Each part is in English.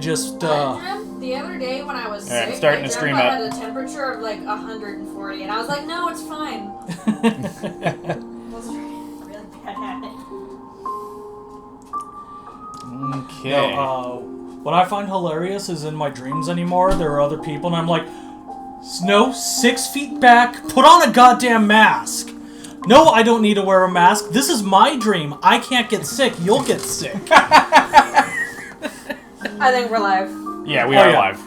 just... Jim, the other day when I was sick, starting my to stream grandpa up. had a temperature of like 140, and I was like, no, it's fine. That's really bad habit. Okay. No, what I find hilarious is in my dreams anymore, there are other people, and I'm like, no, 6 feet back, put on a goddamn mask. No, I don't need to wear a mask. This is my dream. I can't get sick. You'll get sick. I think we're live. Yeah, we are live.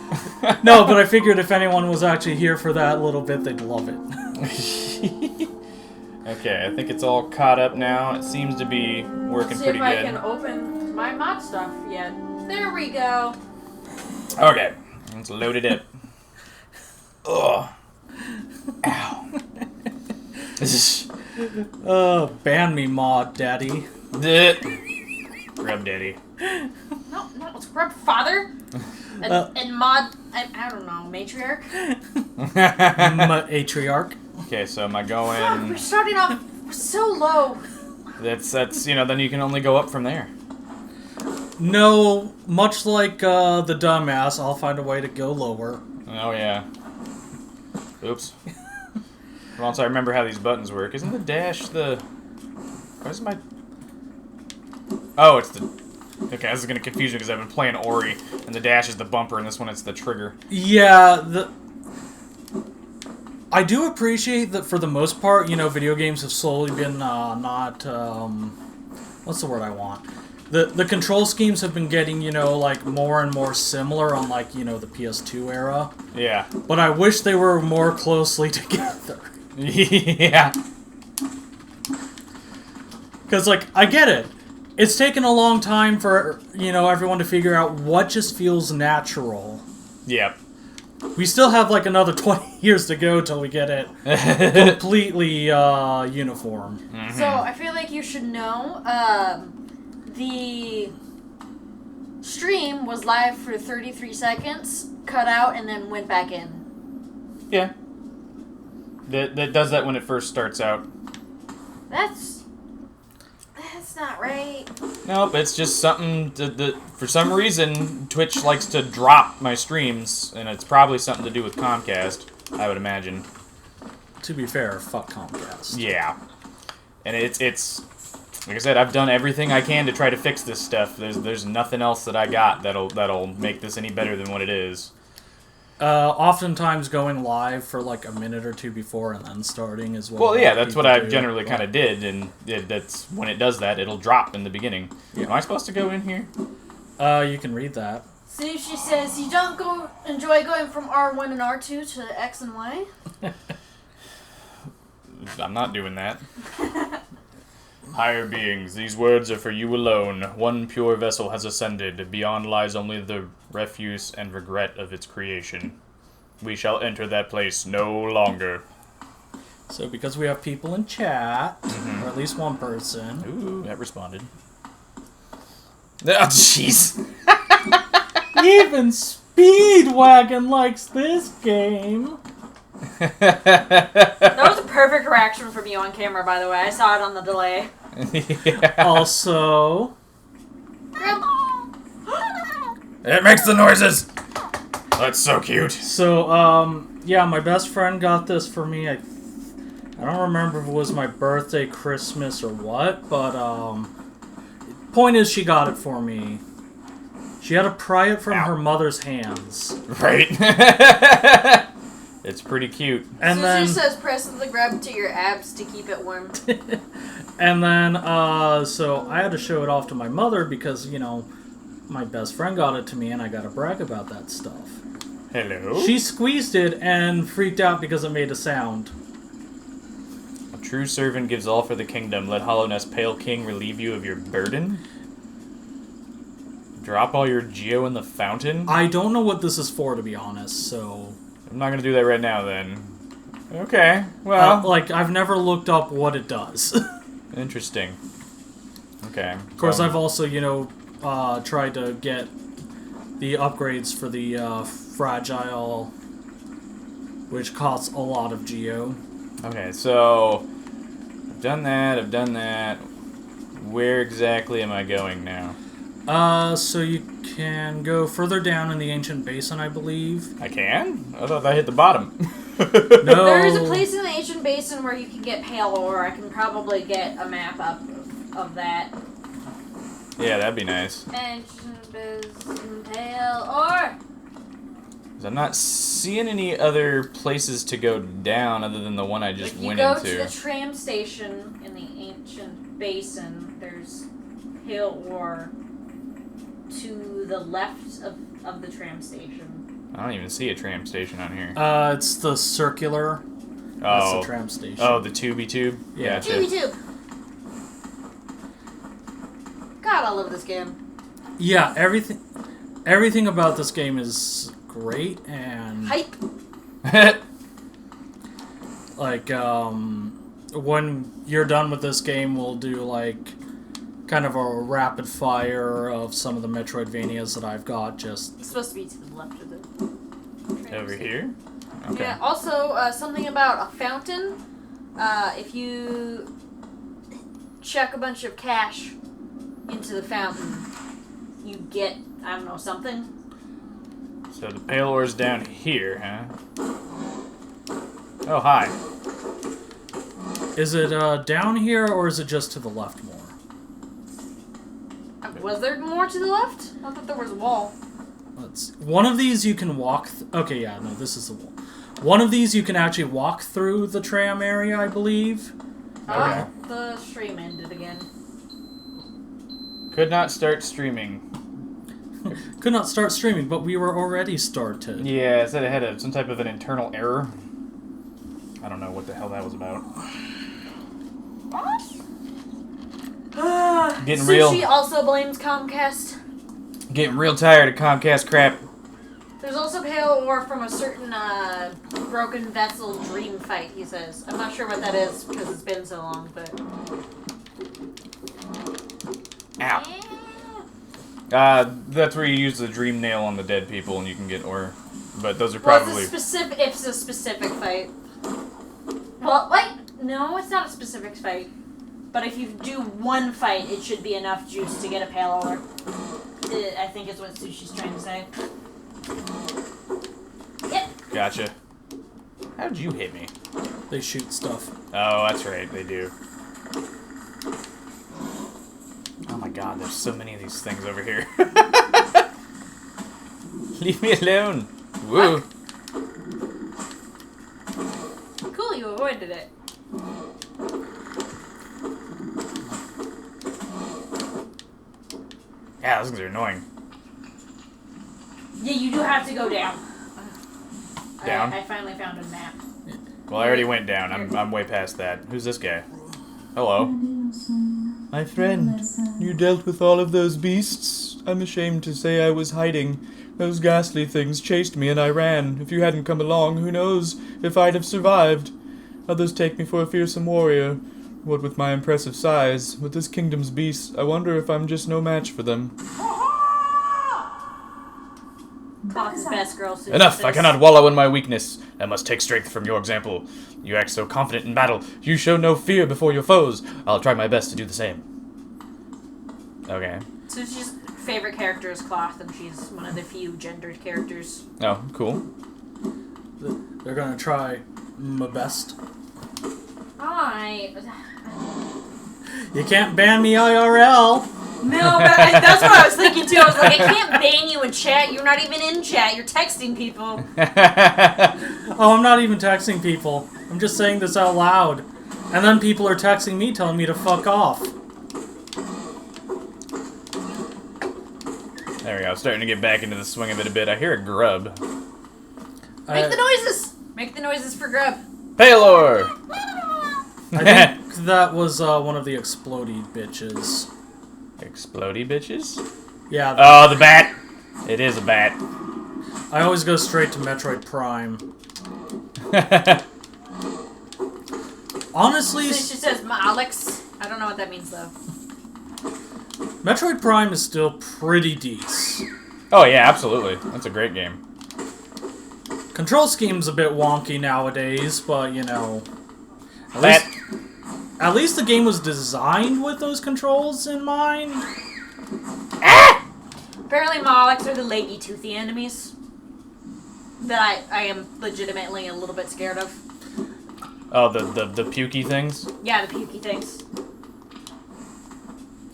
No, but I figured if anyone was actually here for that little bit, they'd love it. Okay, I think it's all caught up now. It seems to be working See pretty if I good. can open my mod stuff yet. There we go. Okay, let's load it up. Ugh. Ow. Ban me, mod, daddy. Grub daddy. No, it's Grub Father. And mod, I don't know, matriarch. Matriarch. Okay, so am I Fuck, going... we're starting off so low. That's then you can only go up from there. No, much like the dumbass, I'll find a way to go lower. Oh, yeah. Oops. Once I remember how these buttons work. Isn't the dash the... Where's my... Oh, it's the... Okay, this is going to confuse me because I've been playing Ori, and the dash is the bumper, and this one it's the trigger. Yeah, I do appreciate that for the most part, you know, video games have slowly been not... what's the word I want? The control schemes have been getting, you know, like, more and more similar on, like, you know, the PS2 era. Yeah. But I wish they were more closely together. Yeah. Because, like, I get it. It's taken a long time for, you know, everyone to figure out what just feels natural. Yep. We still have, like, another 20 years to go till we get it completely uniform. Mm-hmm. So I feel like you should know, the stream was live for 33 seconds, cut out, and then went back in. Yeah. That does that when it first starts out. That's not right. Nope, it's just something that for some reason Twitch likes to drop my streams, and it's probably something to do with Comcast, I would imagine. To be fair, fuck Comcast. Yeah. And it's like I said, I've done everything I can to try to fix this stuff. There's nothing else that I got that'll make this any better than what it is. Oftentimes going live for like a minute or two before and then starting as well. Well, yeah, that's what I do. generally kind of did, and that's when it does that, it'll drop in the beginning. Yeah. Am I supposed to go in here? You can read that. See, she says, you don't enjoy going from R1 and R2 to X and Y? I'm not doing that. Higher beings, these words are for you alone. One pure vessel has ascended. Beyond lies only the refuse and regret of its creation. We shall enter that place no longer. So because we have people in chat, or at least one person. Ooh, that responded. Oh, jeez. Even Speedwagon likes this game. That was a perfect reaction from you on camera, by the way. I saw it on the delay. Yeah. Also... It makes the noises! That's so cute. So, yeah, my best friend got this for me. I don't remember if it was my birthday, Christmas, or what, but, point is she got it for me. She had to pry it from her mother's hands. Right? It's pretty cute. And Susie then, says press the grub to your abs to keep it warm. and then, so I had to show it off to my mother because, you know, my best friend got it to me and I gotta brag about that stuff. Hello? She squeezed it and freaked out because it made a sound. A true servant gives all for the kingdom. Let Hollowness Pale King relieve you of your burden. Drop all your geo in the fountain? I don't know what this is for, to be honest, so... I'm not gonna do that right now, then. Okay, well... like, I've never looked up what it does. Interesting. Okay. Of course, I've also, you know, tried to get the upgrades for the Fragile, which costs a lot of geo. Okay, so... I've done that. Where exactly am I going now? So you can go further down in the ancient basin, I believe. I can? I thought I hit the bottom. No. There is a place in the ancient basin where you can get pale ore. I can probably get a map up of that. Yeah, that'd be nice. Ancient basin, pale ore. 'Cause I'm not seeing any other places to go down other than the one I just If you went go into. to the tram station in the ancient basin, there's pale ore to the left of the tram station. I don't even see a tram station on here. It's the circular. That's Oh. the tram station. Oh, the tubey tube? Yeah. Gotcha. Tubey tube. God, I love this game. Yeah, everything about this game is great, and Hype. like when you're done with this game, we'll do like kind of a rapid fire of some of the Metroidvanias that I've got. Just It's supposed to be to the left of the tram Over station. here? Okay. Yeah. Also, something about a fountain. If you chuck a bunch of cash into the fountain, you get, I don't know, something. So the pale ore's down here, huh? Oh, hi. is it down here or is it just to the left more? Was there more to the left? I thought there was a wall. One of these you can walk. Okay, yeah, no, this is the wall. One of these you can actually walk through the tram area, I believe. Okay. The stream ended again. Could not start streaming. Could not start streaming, but we were already started. Yeah, it said it had some type of an internal error. I don't know what the hell that was about. Getting Sushi real. also blames Comcast. Getting real tired of Comcast crap. There's also pale ore from a certain broken vessel dream fight, he says. I'm not sure what that is because it's been so long, but... Ow. That's where you use the dream nail on the dead people and you can get ore. But those are Well, probably... it's a specific fight. Well, wait, no, it's not a specific fight. But if you do one fight, it should be enough juice to get a pale ore. I think is what Sushi's trying to say. Yep. Gotcha. How'd you hit me? They shoot stuff. Oh, that's right, they do. Oh my god, there's so many of these things over here. Leave me alone. Woo. Cool, you avoided it. Yeah, those things are annoying. Yeah, you do have to go down. Down? I finally found a map. Well, I already went down. I'm way past that. Who's this guy? Hello. My friend, you dealt with all of those beasts? I'm ashamed to say I was hiding. Those ghastly things chased me and I ran. If you hadn't come along, who knows if I'd have survived. Others take me for a fearsome warrior. What with my impressive size, with this kingdom's beasts, I wonder if I'm just no match for them. Fox's best girl. Sushi Enough! says. I cannot wallow in my weakness. I must take strength from your example. You act so confident in battle. You show no fear before your foes. I'll try my best to do the same. Okay. Sushi's favorite character is Cloth, and she's one of the few gendered characters. Oh, cool. They're gonna try my best. You can't ban me IRL. No, but that's what I was thinking too. I was like, I can't ban you in chat. You're not even in chat. You're texting people. Oh, I'm not even texting people. I'm just saying this out loud. And then people are texting me telling me to fuck off. There we go. Starting to get back into the swing of it a bit. I hear a grub. Make the noises. Make the noises for Grub. Paylor! I think that was one of the explodey bitches. Explodey bitches? Yeah, Oh, the bat! It is a bat. I always go straight to Metroid Prime. Honestly, Sushi says Alex. I don't know what that means though. Metroid Prime is still pretty decent. Oh, yeah, absolutely. That's a great game. Control scheme's a bit wonky nowadays, but you know, at least the game was designed with those controls in mind. Ah! Apparently Molochs are the leggy, toothy enemies that I am legitimately a little bit scared of. Oh, the pukey things? Yeah, the pukey things.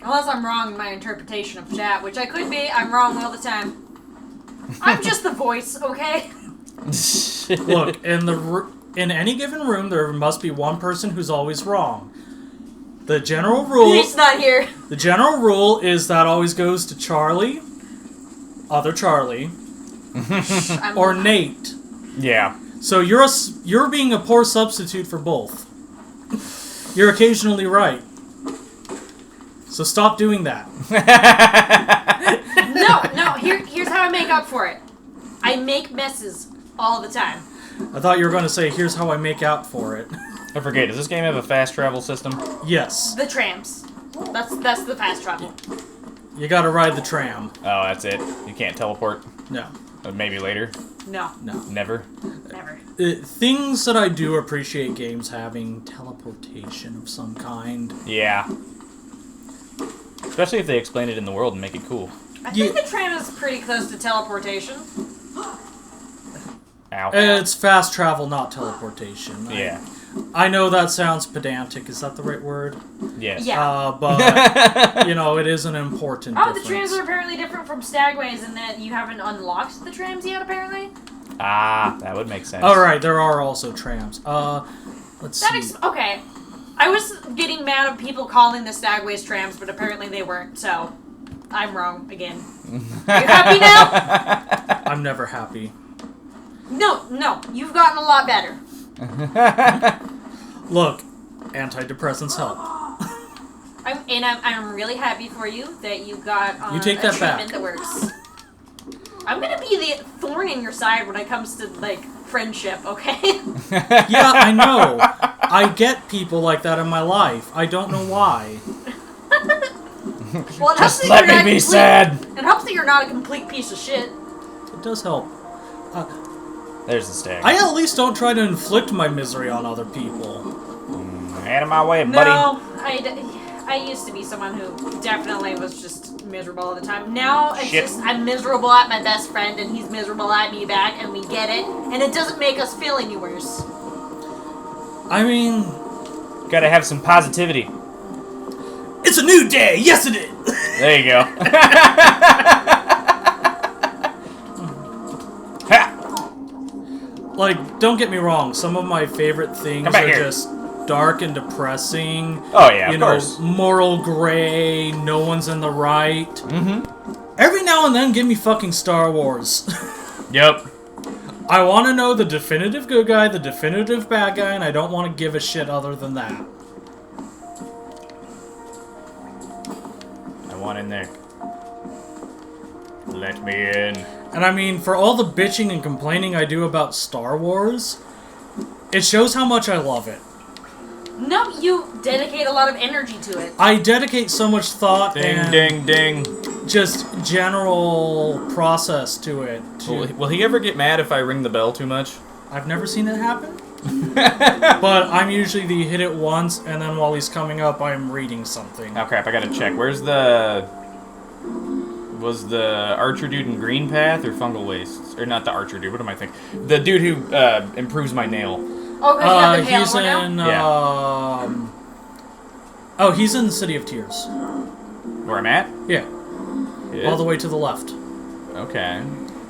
Unless I'm wrong in my interpretation of chat, which I could be. I'm wrong all the time. I'm just the voice, okay? Look, in any given room, there must be one person who's always wrong. The general rule. He's not here. The general rule is that always goes to Charlie, other Charlie, or Nate. Yeah. So you're being a poor substitute for both. You're occasionally right. So stop doing that. No. Here's how I make up for it. I make messes all the time. I thought you were going to say, here's how I make out for it. I forget, does this game have a fast travel system? Yes. The trams. That's the fast travel. You gotta ride the tram. Oh, that's it. You can't teleport? No. Maybe later? No. Never? Never. Things that I do appreciate games having teleportation of some kind. Yeah. Especially if they explain it in the world and make it cool. I think the tram is pretty close to teleportation. Ow. It's fast travel, not teleportation. Yeah. I know that sounds pedantic. Is that the right word? Yes. Yeah. But, you know, it is an important difference. The trams are apparently different from Stagways in that you haven't unlocked the trams yet, apparently. Ah, that would make sense. Alright, there are also trams. Let's see. Okay. I was getting mad at people calling the Stagways trams, but apparently they weren't, so I'm wrong again. You happy now? I'm never happy. No, you've gotten a lot better. Look, antidepressants help. I'm really happy for you that you got You take a that treatment back. that works. I'm gonna be the thorn in your side when it comes to like friendship, okay? Yeah, I know. I get people like that in my life. I don't know why. Well, it helps Just that let you're not me be complete- sad. It helps that you're not a complete piece of shit. It does help. There's the stag. I at least don't try to inflict my misery on other people. Out of my way, buddy. No, I used to be someone who definitely was just miserable all the time. Now it's Shit. just I'm miserable at my best friend and he's miserable at me back and we get it and it doesn't make us feel any worse. I mean, Gotta have some positivity. it's a new day. Yes, it is. There you go. Ha! Like, don't get me wrong. Some of my favorite things Come back are here. just dark and depressing. Oh yeah, You of know, course. moral gray. No one's in the right. Mm-hmm. Every now and then, give me fucking Star Wars. Yep. I want to know the definitive good guy, the definitive bad guy, and I don't want to give a shit other than that. I want in there. Let me in. And I mean, for all the bitching and complaining I do about Star Wars, it shows how much I love it. No, you dedicate a lot of energy to it. I dedicate so much thought Ding, and ding, ding. just general process to it. Will he ever get mad if I ring the bell too much? I've never seen it happen. But I'm usually the hit it once, and then while he's coming up, I'm reading something. Oh crap, I gotta check. Where's the... Was the archer dude in Green Path or Fungal Wastes? Or not the archer dude, what am I thinking? The dude who improves my nail. Oh, because you have the He's Halo now? in, Yeah. Oh, he's in City of Tears. Where I'm at? Yeah, It all is? the way to the left. Okay.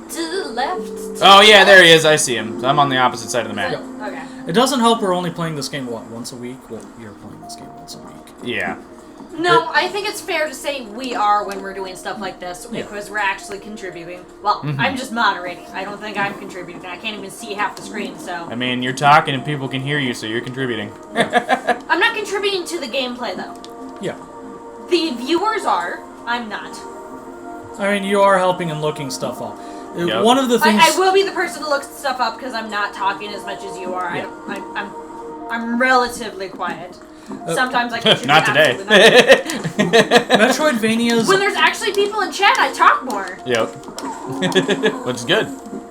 To the left. to Oh the yeah, left. there he is. I see him. I'm on the opposite side of the map. Yeah. Okay. It doesn't help we're only playing this game, what, once a week? Well, you're playing this game once a week. Yeah. No, I think it's fair to say we are when we're doing stuff like this Yeah. because we're actually contributing. Well, I'm just moderating. I don't think I'm contributing. I can't even see half the screen, so. I mean, you're talking and people can hear you, so you're contributing. I'm not contributing to the gameplay, though. Yeah. The viewers are. I'm not. I mean, you are helping and looking stuff up. Yep. One of the things... I will be the person who looks stuff up because I'm not talking as much as you are. Yeah. I'm relatively quiet. Sometimes I contribute. Not today. absolutely nothing. Metroidvanias... When there's actually people in chat, I talk more. Yep. Which is good.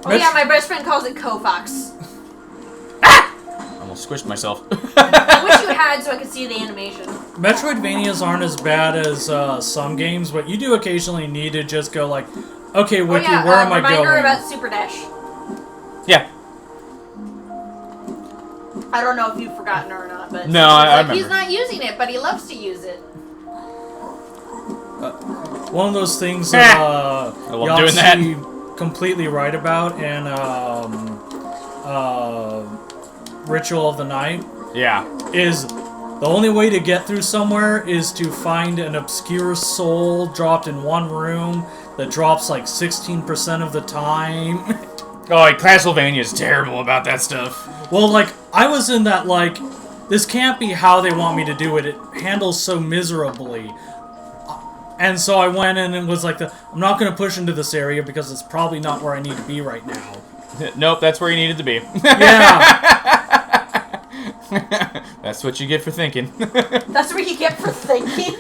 Oh yeah, my best friend calls it Kofox. Almost squished myself. I wish you had so I could see the animation. Metroidvanias aren't as bad as some games, but you do occasionally need to just go like, okay, Wiki, where am I reminder going? about Super Dash. Yeah. I don't know if you've forgotten or not, but No, I he's remember. not using it, but he loves to use it. One of those things that I love doing that. completely right about in Ritual of the Night Yeah. is the only way to get through somewhere is to find an obscure soul dropped in one room that drops like 16% of the time. Oh, Castlevania is terrible about that stuff. Well, like, I was in that, like, this can't be how they want me to do it. It handles so miserably. And so I went in and was like, I'm not going to push into this area because it's probably not where I need to be right now. Nope, that's where you needed to be. Yeah. That's what you get for thinking. That's what you get for thinking. Is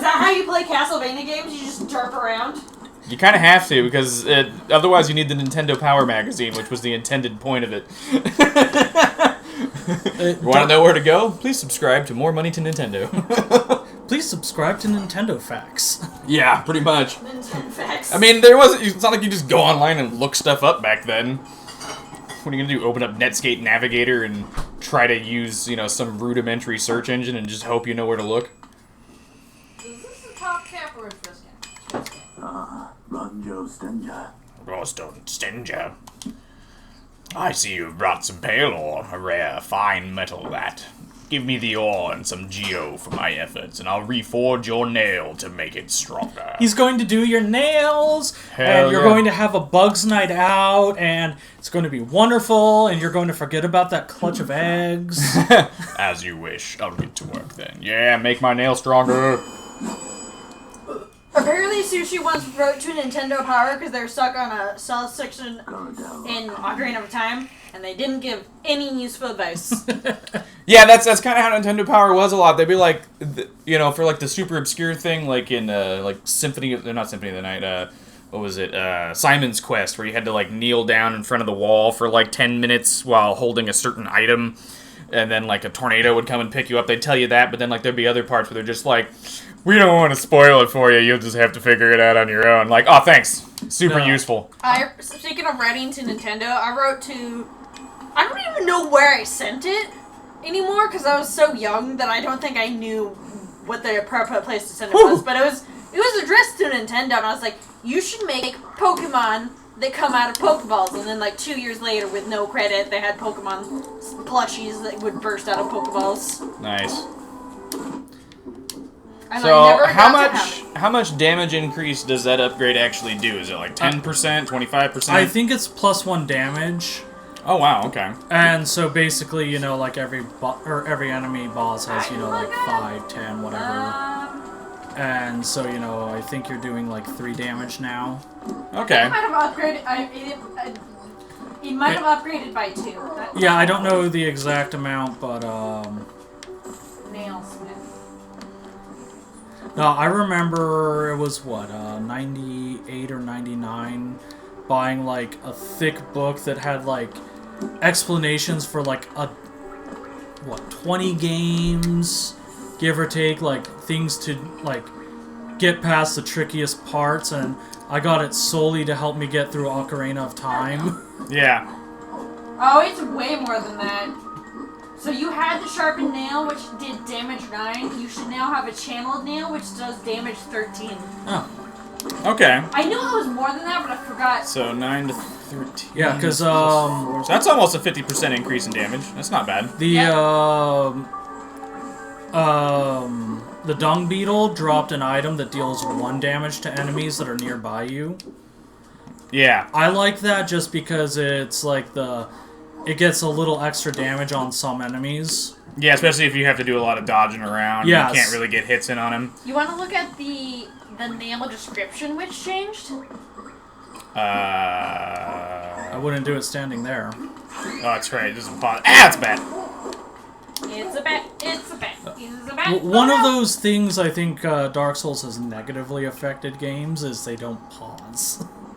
that how you play Castlevania games? You just derp around? You kind of have to, because otherwise you need the Nintendo Power Magazine, which was the intended point of it. You want to know where to go? Please subscribe to More Money to Nintendo. Please subscribe to Nintendo Facts. Yeah, pretty much. Nintendo Facts. I mean, it's not like you just go online and look stuff up back then. What are you gonna do? Open up Netscape Navigator and try to use, some rudimentary search engine and just hope you know where to look? Is this the top cap or is this cap? Ranjo Stenja. Roston Stenger. I see you've brought some pale ore, a rare, fine metal that. Give me the ore and some geo for my efforts, and I'll reforge your nail to make it stronger. He's going to do your nails, Hell and you're yeah. going to have a Bugs Night out, and it's going to be wonderful, and you're going to forget about that clutch of eggs. As you wish. I'll get to work then. Yeah, make my nail stronger. Apparently, Sushi once wrote to Nintendo Power because they were stuck on a sales section in Ocarina of Time, and they didn't give any useful advice. Yeah, that's kind of how Nintendo Power was a lot. They'd be like, for like the super obscure thing, like in not Symphony of the Night. What was it? Simon's Quest, where you had to like kneel down in front of the wall for like 10 minutes while holding a certain item, and then like a tornado would come and pick you up. They'd tell you that, but then like there'd be other parts where they're just like, we don't want to spoil it for you. You'll just have to figure it out on your own. Like, oh, thanks. Super No. useful. Speaking of writing to Nintendo, I wrote to... I don't even know where I sent it anymore because I was so young that I don't think I knew what the appropriate place to send it was. But it was addressed to Nintendo, and I was like, you should make Pokemon that come out of Pokeballs. And then, like, 2 years later, with no credit, they had Pokemon plushies that would burst out of Pokeballs. Nice. And I So never got to have it. how much damage increase does that upgrade actually do? Is it like 10%, 25%? I think it's +1 damage. Oh wow, okay. And so basically, like every enemy boss has, like 5, 10, whatever. And so, I think you're doing like 3 damage now. Okay. It might have upgraded. It might have upgraded by 2. Yeah, I don't know the exact amount, but Nailsmith. no, I remember it was 98 or 99, buying like a thick book that had like explanations for like 20 games, give or take, like things to like get past the trickiest parts, and I got it solely to help me get through Ocarina of Time. Yeah. Oh, it's way more than that. So you had the sharpened nail, which did damage 9. You should now have a channeled nail, which does damage 13. Oh. Okay. I knew it was more than that, but I forgot. So 9 to 13. Yeah, because So that's almost a 50% increase in damage. That's not bad. The Dung Beetle dropped an item that deals 1 damage to enemies that are nearby you. Yeah. I like that just because it's like it gets a little extra damage on some enemies. Yeah, especially if you have to do a lot of dodging around. Yes. You can't really get hits in on him. You want to look at the nail description, which changed? I wouldn't do it standing there. Oh, that's right. It doesn't pause. Ah, it's bad. It's a bat. It's a bat. It's a bat. One of those things I think Dark Souls has negatively affected games is they don't pause.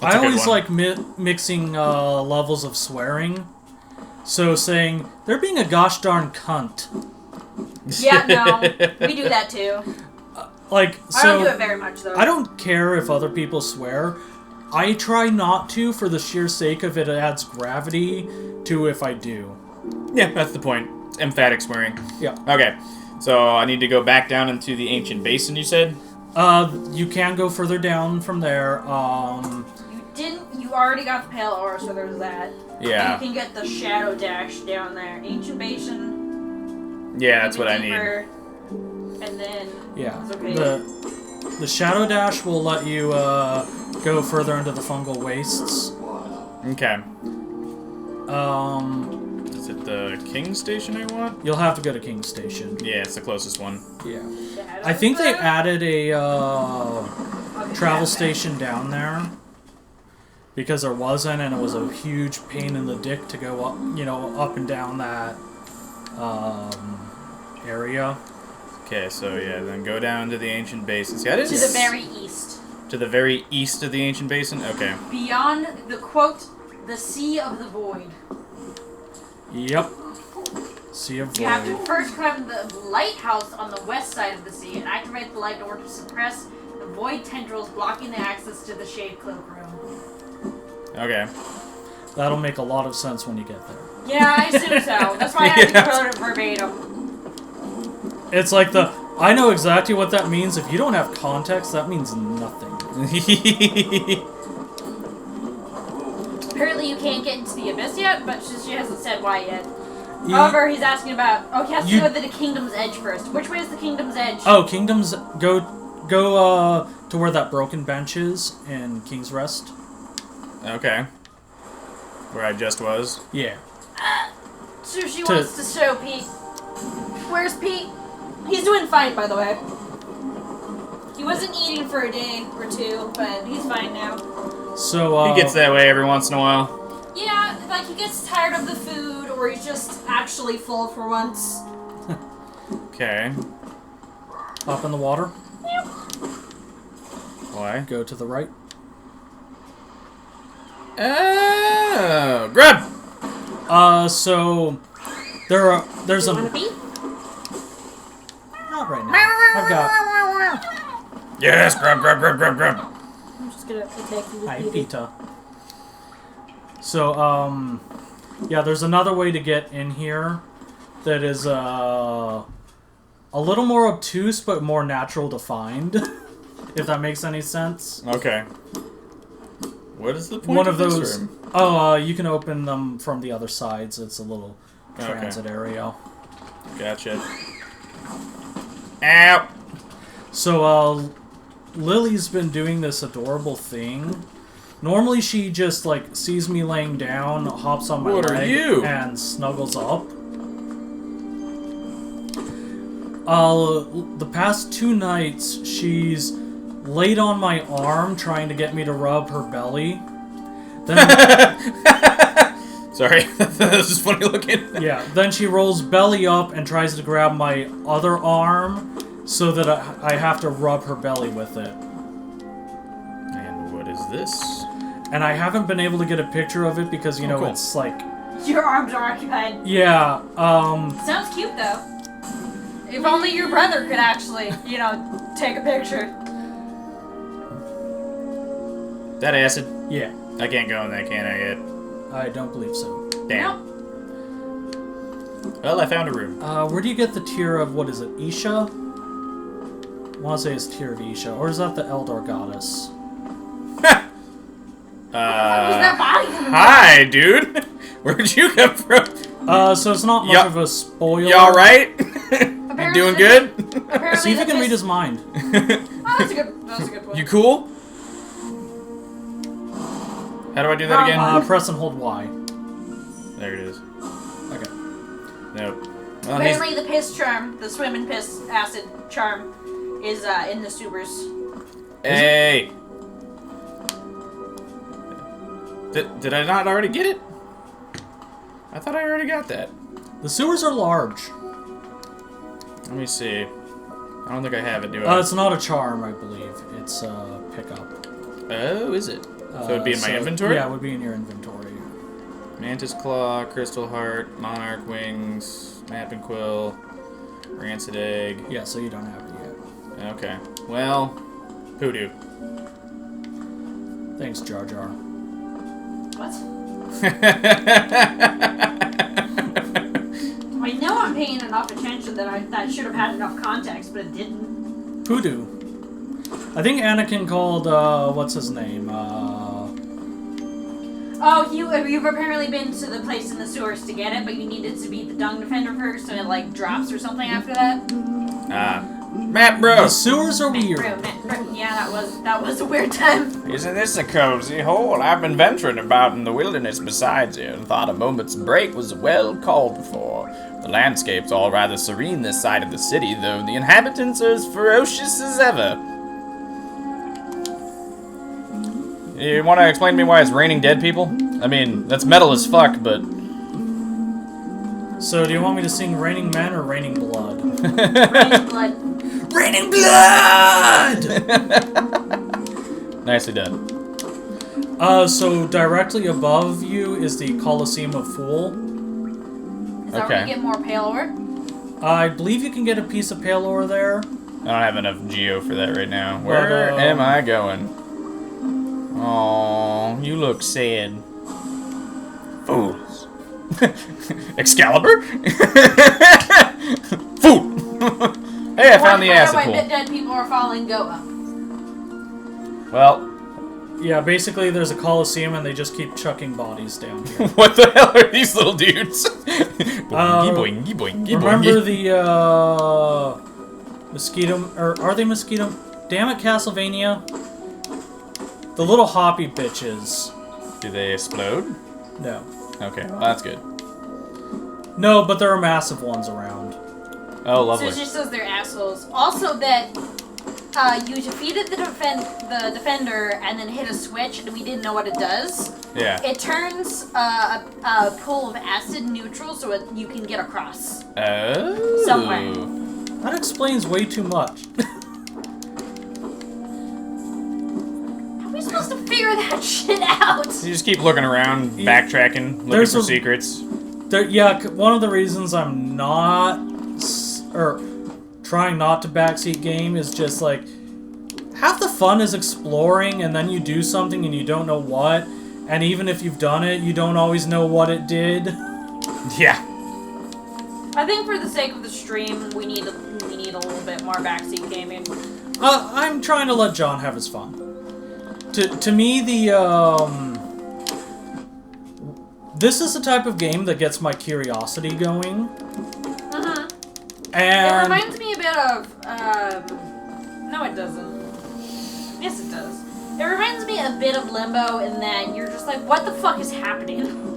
That's a I good always one. like mixing levels of swearing. So saying, they're being a gosh darn cunt. Yeah, no, we do that too. Like, I don't do it very much though. I don't care if other people swear. I try not to for the sheer sake of it adds gravity to if I do. Yeah, that's the point. Emphatic swearing. Yeah. Okay, so I need to go back down into the ancient basin, you said? You can go further down from there. You already got the Pale Aura, so there's that. Yeah. You can get the Shadow Dash down there. Ancient Basin. Yeah, that's even what I need. deeper, And then... Yeah. It's okay. The Shadow Dash will let you go further into the fungal wastes. Okay. Um, Is it the King Station I want? you'll have to go to King Station. Yeah, it's the closest one. Yeah. Shadow I think they Dash. added a Okay, travel yeah, station down there because there wasn't, and it was a huge pain in the dick to go up, up and down that area. Okay, so yeah, then go down to the ancient basin. See, I didn't To the very east. to the very east of the ancient basin. Okay. Beyond the quote, the Sea of the Void. Yep. Sea of You have to Void. first climb the lighthouse on the west side of the sea and activate the light door to suppress the void tendrils blocking the access to the Shade Cloakroom. Okay. That'll make a lot of sense when you get there. Yeah, I assume so. That's why I had to quote it verbatim. It's like I know exactly what that means. If you don't have context, that means nothing. Apparently you can't get into the Abyss yet, but she hasn't said why yet. You- However, he's asking about... Oh, he has to You- go to the Kingdom's Edge first. Which way is the Kingdom's Edge? Oh, Kingdoms, go to where that broken bench is in King's Rest. Okay. Where I just was. Yeah. So she wants to show Pete. Where's Pete? He's doing fine, by the way. He wasn't eating for a day or two, but he's fine now. So, He gets that way every once in a while. Yeah, like he gets tired of the food, or he's just actually full for once. Okay. Hop in the water. Why? Go to the right. Oh, grab! So there's You a wanna Pete? not right now. I've got Yes, grab. I'm just gonna attack you with hi, Pete. Pita. So yeah, there's another way to get in here that is a little more obtuse but more natural to find. If that makes any sense. Okay. What is the point One of this those. room? Oh, you can open them from the other sides. It's a little Okay. transit area. Gotcha. Ow! So, Lily's been doing this adorable thing. Normally, she just like sees me laying down, hops on my What are leg, you? and snuggles up. The past 2 nights, she's laid on my arm trying to get me to rub her belly. Then, Sorry, this is funny looking. yeah, then she rolls belly up and tries to grab my other arm so that I have to rub her belly with it. And what is this? And I haven't been able to get a picture of it because, you know, cool. it's like... Your arms are occupied. Yeah, Sounds cute though. If only your brother could actually, take a picture. That acid? yeah, I can't go in that, can I yet? I don't believe so. Damn. Nope. Well, I found a room. Where do you get the tier of, what is it, Isha? I want to say it's tier of Isha, or is that the Eldar goddess? Was that body coming Hi, dude. Where'd you come from? So it's not much Yup. of a spoiler. You alright? You doing good? Apparently See if you the can read piss- his mind. Oh, that's a good point. You cool? How do I do that Wrong again? one. Press and hold Y. There it is. Okay. Nope. Well, he's- Apparently the piss charm, the swim and piss acid charm, is in the sewers. Hey! Did I not already get it? I thought I already got that. The sewers are large. Let me see. I don't think I have it, do I? It's not a charm, I believe. It's a pickup. Oh, is it? So it'd be in my inventory? Yeah, it would be in your inventory. Mantis Claw, Crystal Heart, Monarch Wings, Map and Quill, Rancid Egg. Yeah, so you don't have it yet. Okay. Well, Hoodoo. Thanks, Jar Jar. What? I know I'm paying enough attention that should have had enough context, but it didn't. Hoodoo. I think Anakin called, what's his name? Oh, you've apparently been to the place in the sewers to get it, but you needed to beat the Dung Defender first, and it, like, drops or something after that? Map Bro! The sewers are weird. Yeah, that was a weird time. Isn't this a cozy hole? I've been venturing about in the wilderness besides you, and thought a moment's break was well called for. The landscape's all rather serene this side of the city, though the inhabitants are as ferocious as ever. You want to explain to me why it's raining dead people? I mean, that's metal as fuck, but... So, do you want me to sing Raining Men or Raining Blood? Raining blood. Raining Blood! Nicely done. So directly above you is the Colosseum of Fool. Is that where you get more pale ore? I believe you can get a piece of pale ore there. I don't have enough geo for that right now. Where But, am I going? Oh, you look sad. Fools. Excalibur? Fool! Hey, I found the acid Why pool. dead people are falling, go up. Well, Yeah, basically there's a Colosseum and they just keep chucking bodies down here. what the hell are these little dudes? Boingy, boingy, boingy, Remember boingy. the, mosquito, or are they mosquito? Damn it, Castlevania. The little hoppy bitches. Do they explode? No. Okay, well, that's good. No, but there are massive ones around. Oh, lovely. So it just says they're assholes. Also that you defeated the defender and then hit a switch and we didn't know what it does. Yeah. It turns a pool of acid neutral so you can get across. Oh. Somewhere. That explains way too much. How are we supposed to figure that shit out? You just keep looking around, backtracking, looking There's for a- secrets. Yeah, one of the reasons I'm not, or trying not to backseat game is just like, half the fun is exploring and then you do something and you don't know what, and even if you've done it, you don't always know what it did. Yeah. I think for the sake of the stream, we need a little bit more backseat gaming. I'm trying to let John have his fun. To me, this is the type of game that gets my curiosity going. Uh-huh. It And reminds me a bit of, no it doesn't. Yes it does. It reminds me a bit of Limbo in that you're just like, what the fuck is happening?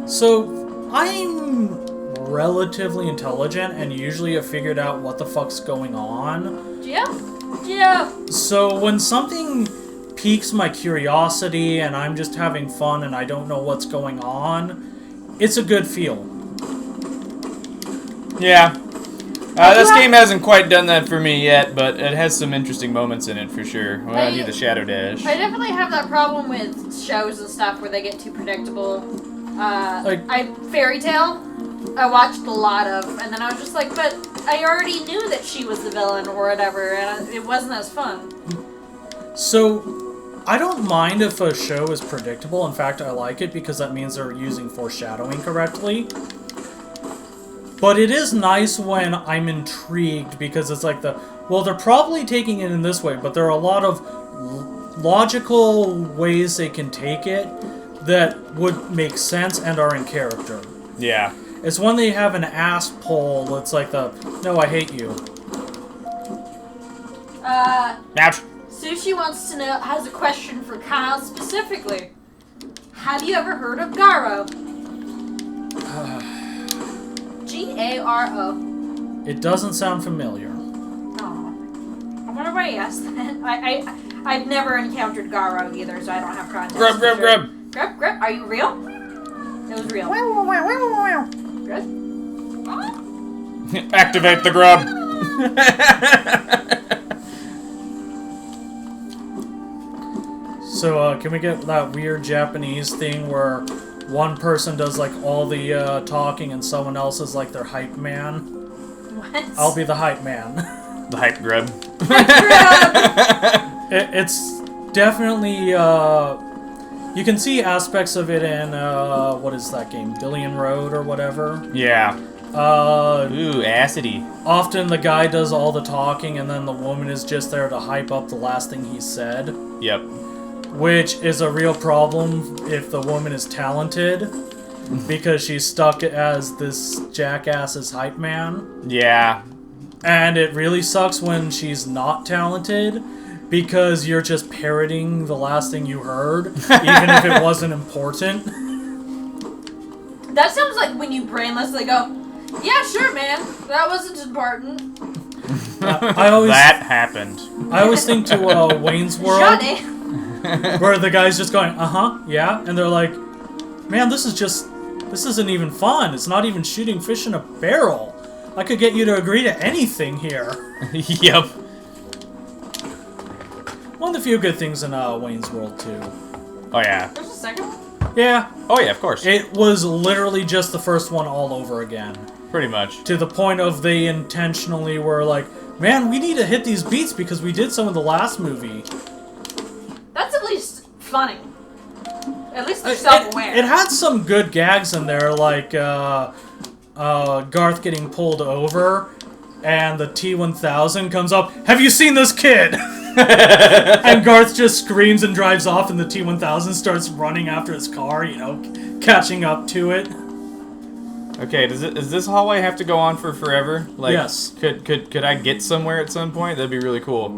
so I'm relatively intelligent and usually have figured out what the fuck's going on. Yeah? Yeah. So when something piques my curiosity and I'm just having fun and I don't know what's going on, it's a good feel. Yeah. This game hasn't quite done that for me yet, but it has some interesting moments in it for sure. Well, I do the Shadow Dash. I definitely have that problem with shows and stuff where they get too predictable. Fairy Tale, I watched a lot of, and then I was just like, but I already knew that she was the villain or whatever, and it wasn't as fun. So I don't mind if a show is predictable. In fact, I like it because that means they're using foreshadowing correctly. But it is nice when I'm intrigued because it's like well, they're probably taking it in this way, but there are a lot of logical ways they can take it that would make sense and are in character. Yeah. It's when they have an ass pull, it's like no, I hate you. Ouch. Sushi wants to know, has a question for Kyle specifically. Have you ever heard of Garo? Garo. It doesn't sound familiar. Oh. I wonder why he asked that. I've never encountered Garo either, so I don't have context. Grub, grub, grub. Grub, grub. Are you real? It was real. Good. Activate the grub. So, can we get that weird Japanese thing where one person does, like, all the talking and someone else is, like, their hype man? What? I'll be the hype man. The hype grub. It's definitely, you can see aspects of it in, what is that game? Billion Road or whatever? Yeah. Ooh, acidy. Often the guy does all the talking and then the woman is just there to hype up the last thing he said. Yep. Which is a real problem if the woman is talented, because she's stuck as this jackass's hype man. Yeah. And it really sucks when she's not talented, because you're just parroting the last thing you heard, even if it wasn't important. That sounds like when you brainlessly go, yeah, sure, man. That wasn't important. That happened. I always think to Wayne's World, Johnny. where the guy's just going, yeah, and they're like, man, this isn't even fun. It's not even shooting fish in a barrel. I could get you to agree to anything here. Yep. One of the few good things in Wayne's World, too. Oh, yeah. There's a second one? Yeah. Oh, yeah, of course. It was literally just the first one all over again. Pretty much. To the point of they intentionally were like, man, we need to hit these beats because we did some of the last movie. That's at least funny. At least they're self-aware. It had some good gags in there, like Garth getting pulled over, and the T-1000 comes up, have you seen this kid? And Garth just screams and drives off, and the T-1000 starts running after his car, you know, catching up to it. Okay, does this hallway have to go on for forever? Like, yes. Could I get somewhere at some point? That'd be really cool.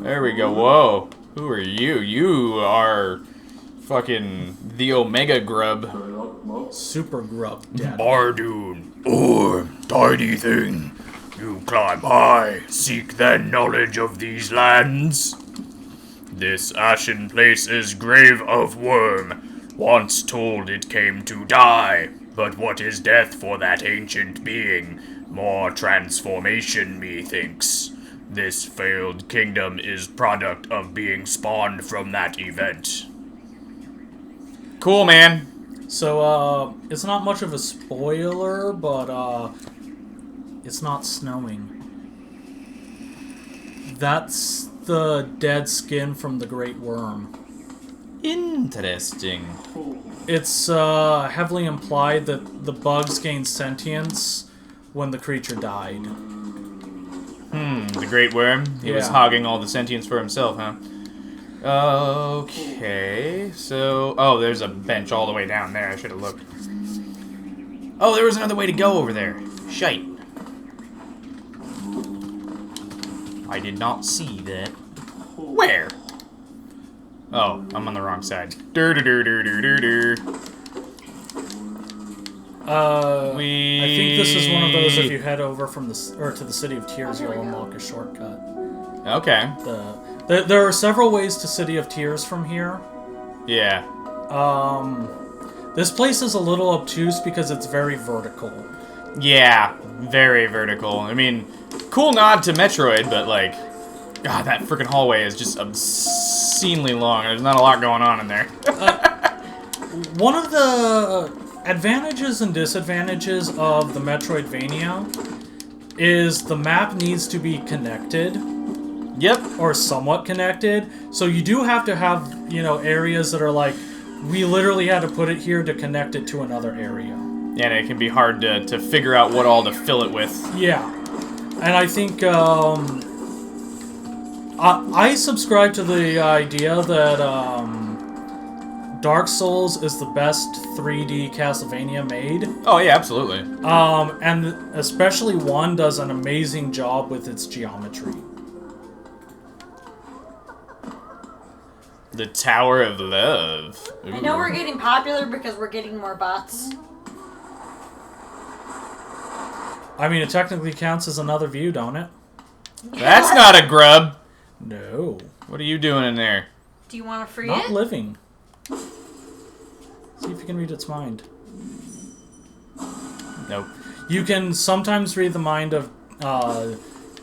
There we go. Whoa. Who are you? You are fucking the Omega Grub. Super grub, Dad. Bardoon, or tiny thing, you climb high, seek the knowledge of these lands. This ashen place is grave of worm. Once told it came to die, but what is death for that ancient being? More transformation, methinks. This failed kingdom is product of being spawned from that event. Cool, man. So, it's not much of a spoiler, but, it's not snowing. That's the dead skin from the Great Worm. Interesting. It's, heavily implied that the bugs gained sentience when the creature died. The Great Worm? He was Yeah. hogging all the sentience for himself, huh? Okay, so... Oh, there's a bench all the way down there. I should have looked. Oh, there was another way to go over there. Shite. I did not see that. Where? Oh, I'm on the wrong side. I think this is one of those, if you head over from to the City of Tears, you'll unlock a shortcut. Okay. There are several ways to City of Tears from here. Yeah. This place is a little obtuse because it's very vertical. Yeah, very vertical. I mean, cool nod to Metroid, but like, God, that freaking hallway is just obscenely long. There's not a lot going on in there. One of the advantages and disadvantages of the Metroidvania is the map needs to be connected. Yep. Or somewhat connected. So you do have to have, you know, areas that are like, we literally had to put it here to connect it to another area. Yeah, and it can be hard to figure out what all to fill it with. Yeah. And I think, I subscribe to the idea that, Dark Souls is the best 3D Castlevania made. Oh, yeah, absolutely. And especially 1 does an amazing job with its geometry. The Tower of Love. Ooh. I know we're getting popular because we're getting more bots. I mean, it technically counts as another view, don't it? That's not a grub. No. What are you doing in there? Do you want to free Not it? living. See if you can read its mind. Nope. You can sometimes read the mind of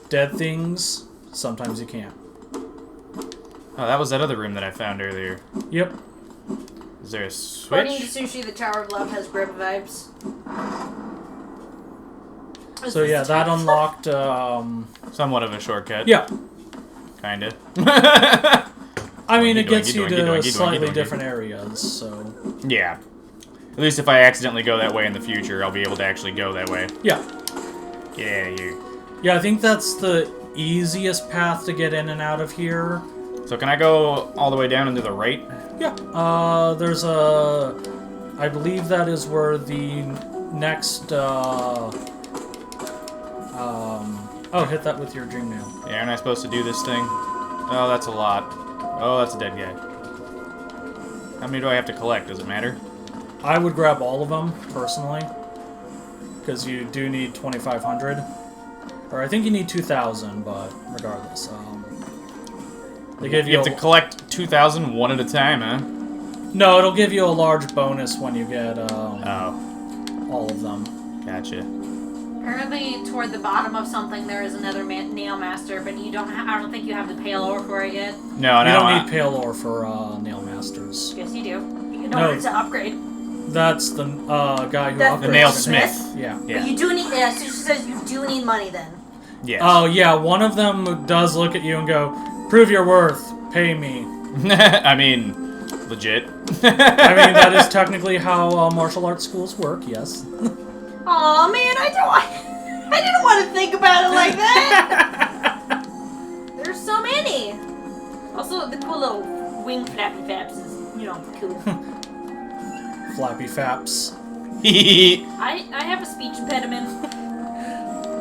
dead things. Sometimes you can't. Oh, that was that other room that I found earlier. Yep. Is there a According to switch? Sushi, the Tower of Love has grip vibes. So yeah, that unlocked. Somewhat of a shortcut. Yeah. Kinda. I mean, Keep it going, gets keep you going, keep going, to keep going, slightly keep going. different areas. So Yeah. At least if I accidentally go that way in the future, I'll be able to actually go that way. yeah, Yeah, you. yeah. I think that's the easiest path to get in and out of here. So can I go all the way down into the right? Yeah. There's I believe that is where the next. Oh, hit that with your dream nail. Yeah, aren't I supposed to do this thing? Oh, that's a lot. Oh, that's a dead guy. How many do I have to collect? Does it matter? I would grab all of them personally, because you do need 2,500, or I think you need 2,000. But regardless, they give You you. have to collect 2,000 one at a time, huh? No, it'll give you a large bonus when you get Oh, all of them. gotcha. Apparently, toward the bottom of something, there is another nail master, but you don't. I don't think you have the pale ore for it yet. No, You no, don't need pale ore for nail masters. Yes, you do. In No. order to upgrade. That's the guy who That's upgrades the nail them. smith. Yeah. Yeah. But you do need. Yeah, Sushi says you do need money then. Yes. Oh yeah, one of them does look at you and go, "Prove your worth. Pay me." I mean, legit. I mean, that is technically how martial arts schools work. Yes. Aw, man, I didn't want to think about it like that. There's so many. Also, the cool little wing flappy flaps is, cool. Flappy faps. I have a speech impediment.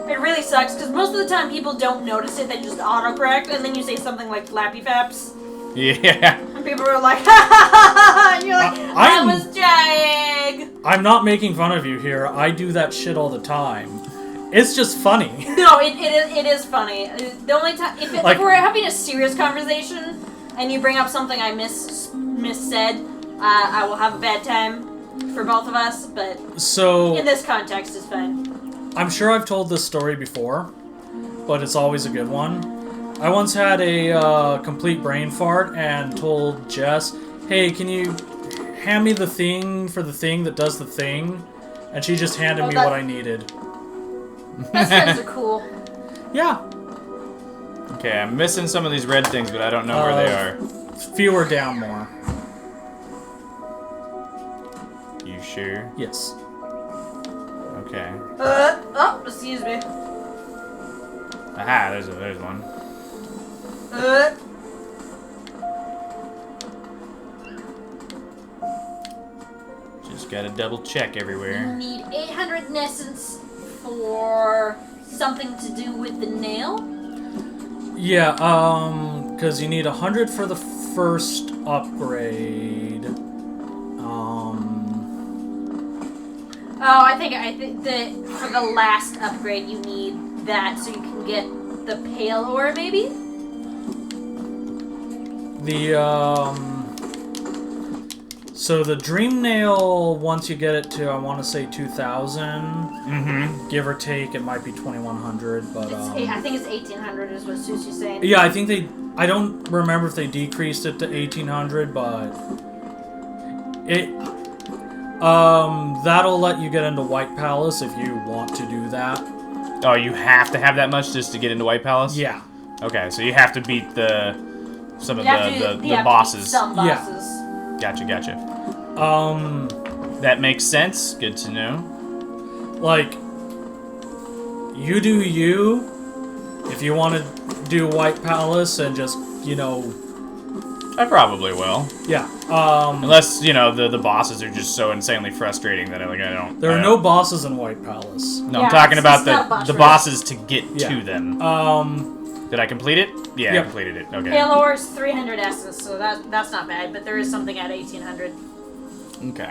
It really sucks because most of the time people don't notice it. They just autocorrect, and then you say something like flappy faps, Yeah. and people are like, ha ha ha ha, and you're like, I I'm- was trying. I'm not making fun of you here. I do that shit all the time. It's just funny. No, it is funny. The only time if Like- we're having a serious conversation and you bring up something I missaid, I will have a bad time for both of us. But So in this context, it's fine. I'm sure I've told this story before, but it's always a good one. I once had a complete brain fart and told Jess, "Hey, can you hand me the thing for the thing that does the thing?" And she just handed Oh, me that- what I needed. Best friends are cool. Yeah, Okay, I'm missing some of these red things, but I don't know where they are. fewer down more. You sure? Yes. Okay. Oh, excuse me. Aha, there's one. Just gotta double check You everywhere. need 800 essence for something to do with the nail. Yeah, because you need 100 for the first upgrade. Oh, I think that for the last upgrade you need that so you can get the pale ore, maybe. So the dream nail, once you get it to, I want to say 2,000, Mm-hmm. give or take, it might be 2,100, but I think it's 1800 is what Sushi's saying. yeah, I think I don't remember if they decreased it to 1,800, but that'll let you get into White Palace if you want to do that. Oh, you have to have that much just to get into White Palace? Yeah. Okay, so you have to beat some of You have to- you the have to bosses. beat some Yeah. bosses. Gotcha. Um, That makes sense. Good to know. like, you do you. If you want to do White Palace and just, I probably will. yeah. Unless, the bosses are just so insanely frustrating that I don't... There I are don't- no bosses in White Palace. No, Yeah, I'm talking it's about not a boss the fight. bosses to get Yeah. to them. Um, Did I complete it? Yeah, I Yep. completed it. Okay. Pale ore is 300 essence, so that's not bad, but there is something at 1800. Okay.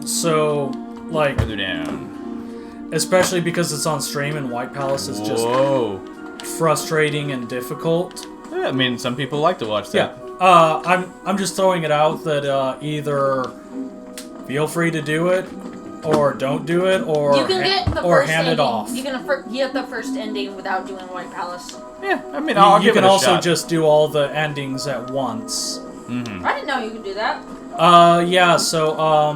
so, like, Further down. especially because it's on stream and White Palace is just Whoa. frustrating and difficult. Yeah, I mean, some people like to watch Yeah. that. I'm just throwing it out that either feel free to do it or don't do it, or You can get the or first hand ending. it off. You can get the first ending without doing White Palace. Yeah, I mean, I'll You give can it a also shot. just do all the endings at once. I didn't know you could do that. Yeah, so,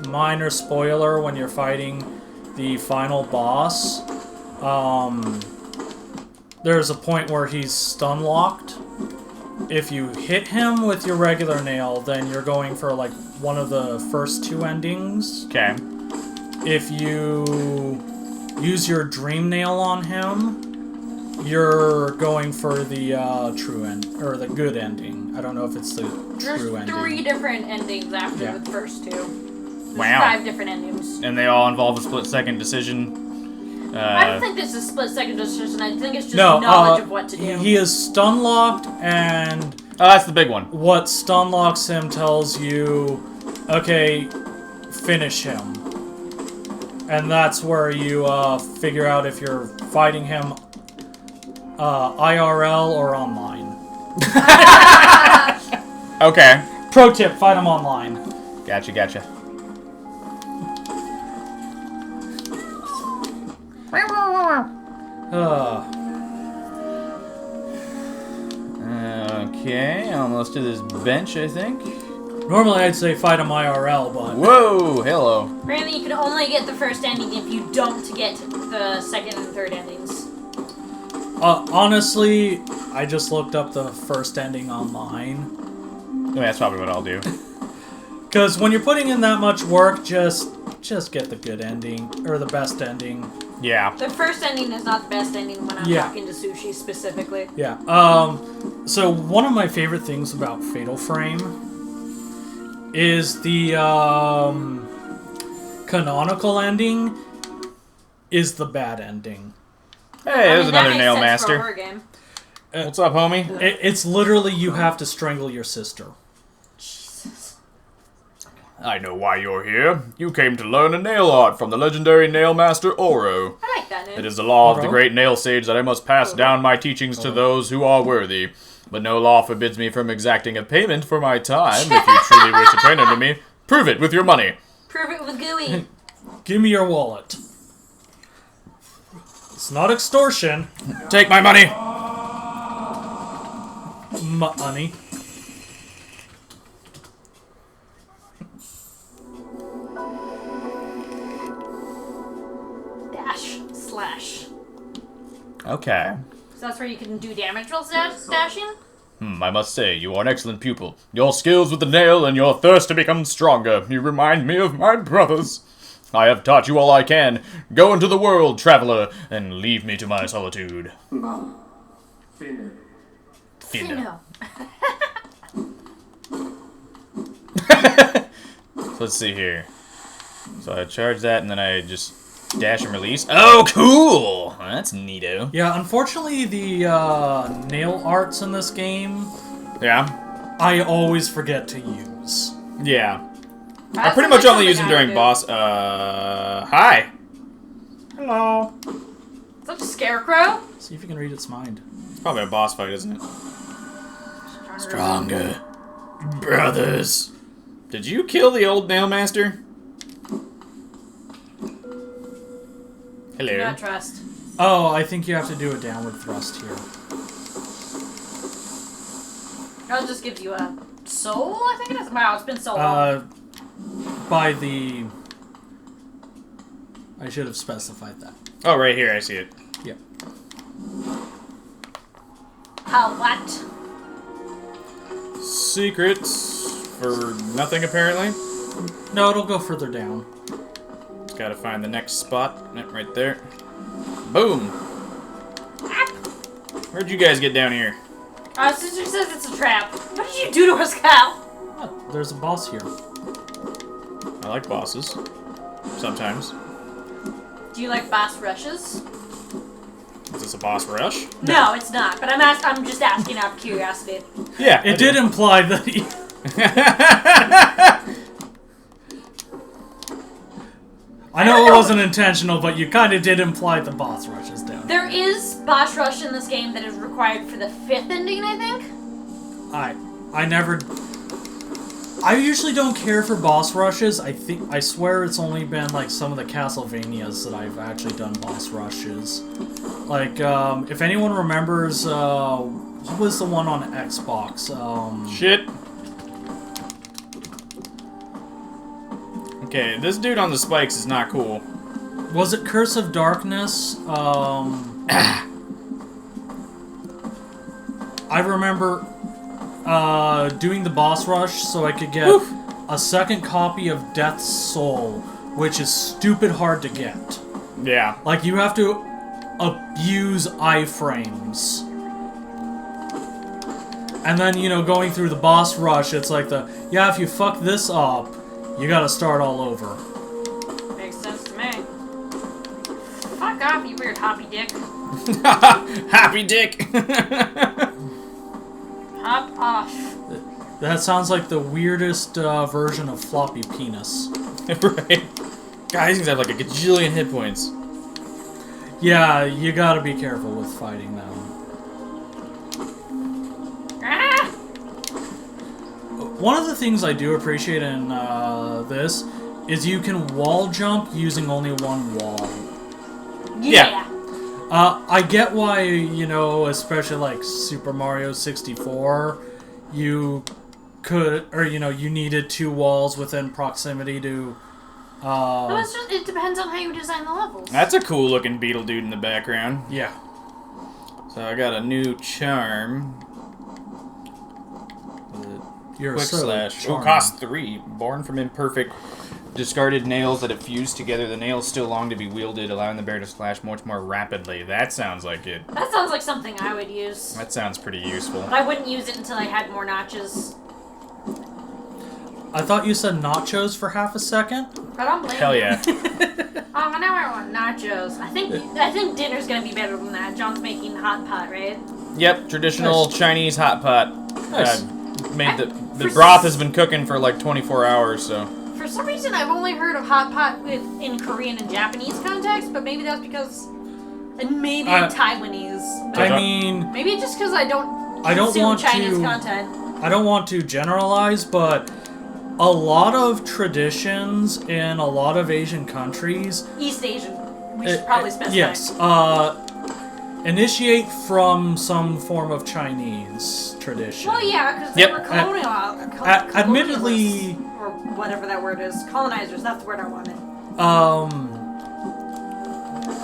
minor spoiler when you're fighting the final boss, there's a point where he's stun locked. If you hit him with your regular nail, then you're going for, like, one of the first two endings. Okay. If you use your dream nail on him, you're going for the true end or the good ending. I don't know if it's the There's true ending. 3 different endings after Yeah. the first 2. There's Wow. 5 different endings. And they all involve a split-second decision. I don't think this is split-second decision. I think it's just No, knowledge of what to do. he is stun locked, and Oh, that's the big one. what stun locks him tells you, okay, finish him. And that's where you figure out if you're fighting him IRL or online. Okay. Pro tip, fight him online. Gotcha. Uh, Okay, almost to this bench, I think. normally I'd say fight him IRL, but Whoa, hello. Apparently, you can only get the first ending if you don't get the second and third endings. honestly, I just looked up the first ending online. I mean, that's probably what I'll do. Because when you're putting in that much work, just get the good ending, or the best ending. Yeah. The first ending is not the best ending when I'm Yeah. talking to Sushi specifically. Yeah. So one of my favorite things about Fatal Frame is the canonical ending is the bad ending. Hey, I there's mean, that another makes Nail sense Master. For a horror game. What's up, homie? It's literally you have to strangle your sister. Jesus. I know why you're here. You came to learn a nail art from the legendary nail master Oro. I like that name. It is the law of the Oro? great nail sage that I must pass down my teachings to those who are worthy. But no law forbids me from exacting a payment for my time. If you truly wish to train under me, prove it with your money. Prove it with Gooey. Give me your wallet. It's not extortion. Take my money. Money. Dash. Slash. Okay. So that's where you can do damage roll dashing? I must say, you are an excellent pupil. Your skills with the nail and your thirst to become stronger. You remind me of my brothers. I have taught you all I can. Go into the world, traveler, and leave me to my solitude. Finna. No. So let's see here. So I charge that, and then I just dash and release. Oh, cool! That's neato. Yeah, unfortunately, the nail arts in this game, Yeah. I always forget to use. Yeah. I That's pretty like much only something use them I during do. boss. Hi. Hello. Is that a scarecrow? See if you can read its mind. It's probably a boss fight, isn't it? Stronger. Brothers. Did you kill the old nail master? Do Hello. not trust. Oh, I think you have to do a downward thrust here. That just gives you a soul, I think it is. Wow, it's been so long. By the... I should have specified that. Oh, right here, I see it. Yep. How what? Secrets for nothing, apparently. No, it'll go further down. Just gotta find the next spot. Yep, right there. Boom! Where'd you guys get down here? Our sister says it's a trap. What did you do to us, Cal? Oh, there's a boss here. I like bosses. Sometimes. Do you like boss rushes? Is this a boss rush? No, it's not. But I'm just asking out of curiosity. Yeah, It did imply that he... I know it wasn't intentional, but you kind of did imply the boss rushes down. There is boss rush in this game that is required for the 5th ending, I think. I never... I usually don't care for boss rushes. I swear it's only been like some of the Castlevanias that I've actually done boss rushes. Like, if anyone remembers, what was the one on Xbox? Shit. Okay, this dude on the spikes is not cool. Was it Curse of Darkness? I remember doing the boss rush so I could get a second copy of Death's Soul, which is stupid hard to get. Yeah. Like, you have to abuse iframes. And then, you know, going through the boss rush, it's like yeah, if you fuck this up, you gotta start all over. Makes sense to me. Fuck off, you weird hoppy dick. Happy dick. Hop off. That sounds like the weirdest version of floppy penis. Right. Guys, these have like a gajillion hit points. Yeah, you gotta be careful with fighting them. Ah! One of the things I do appreciate in this is you can wall jump using only one wall. Yeah. I get why, you know, especially like Super Mario 64, you could, or you know, you needed two walls within proximity to. No, it's just, it depends on how you design the levels. That's a cool looking beetle dude in the background. Yeah. So I got a new charm. You're Quick so slash. Oh, charming. cost 3. Born from imperfect discarded nails that have fused together. The nails still long to be wielded, allowing the bear to slash much more rapidly. That sounds like it. That sounds like something I would use. That sounds pretty useful. But I wouldn't use it until I had more notches. I thought you said nachos for half a second. I don't blame Hell you. yeah. Oh, now I want nachos. I think dinner's gonna be better than that. John's making hot pot, right? Yep, traditional Nice. Chinese hot pot. Nice. Made the For broth has been cooking for like 24 hours, so. For some reason, I've only heard of hot pot in Korean and Japanese context, but maybe that's because, and maybe Taiwanese. I mean, Maybe it's just because I don't consume want Chinese to- content. I don't want to generalize, but a lot of traditions in a lot of Asian countries. East Asian. We should probably specify. Yes. Initiate from some form of Chinese tradition. Well, yeah, because Yep. they were colonial. Admittedly, or whatever that word is. Colonizers. That's the word I wanted.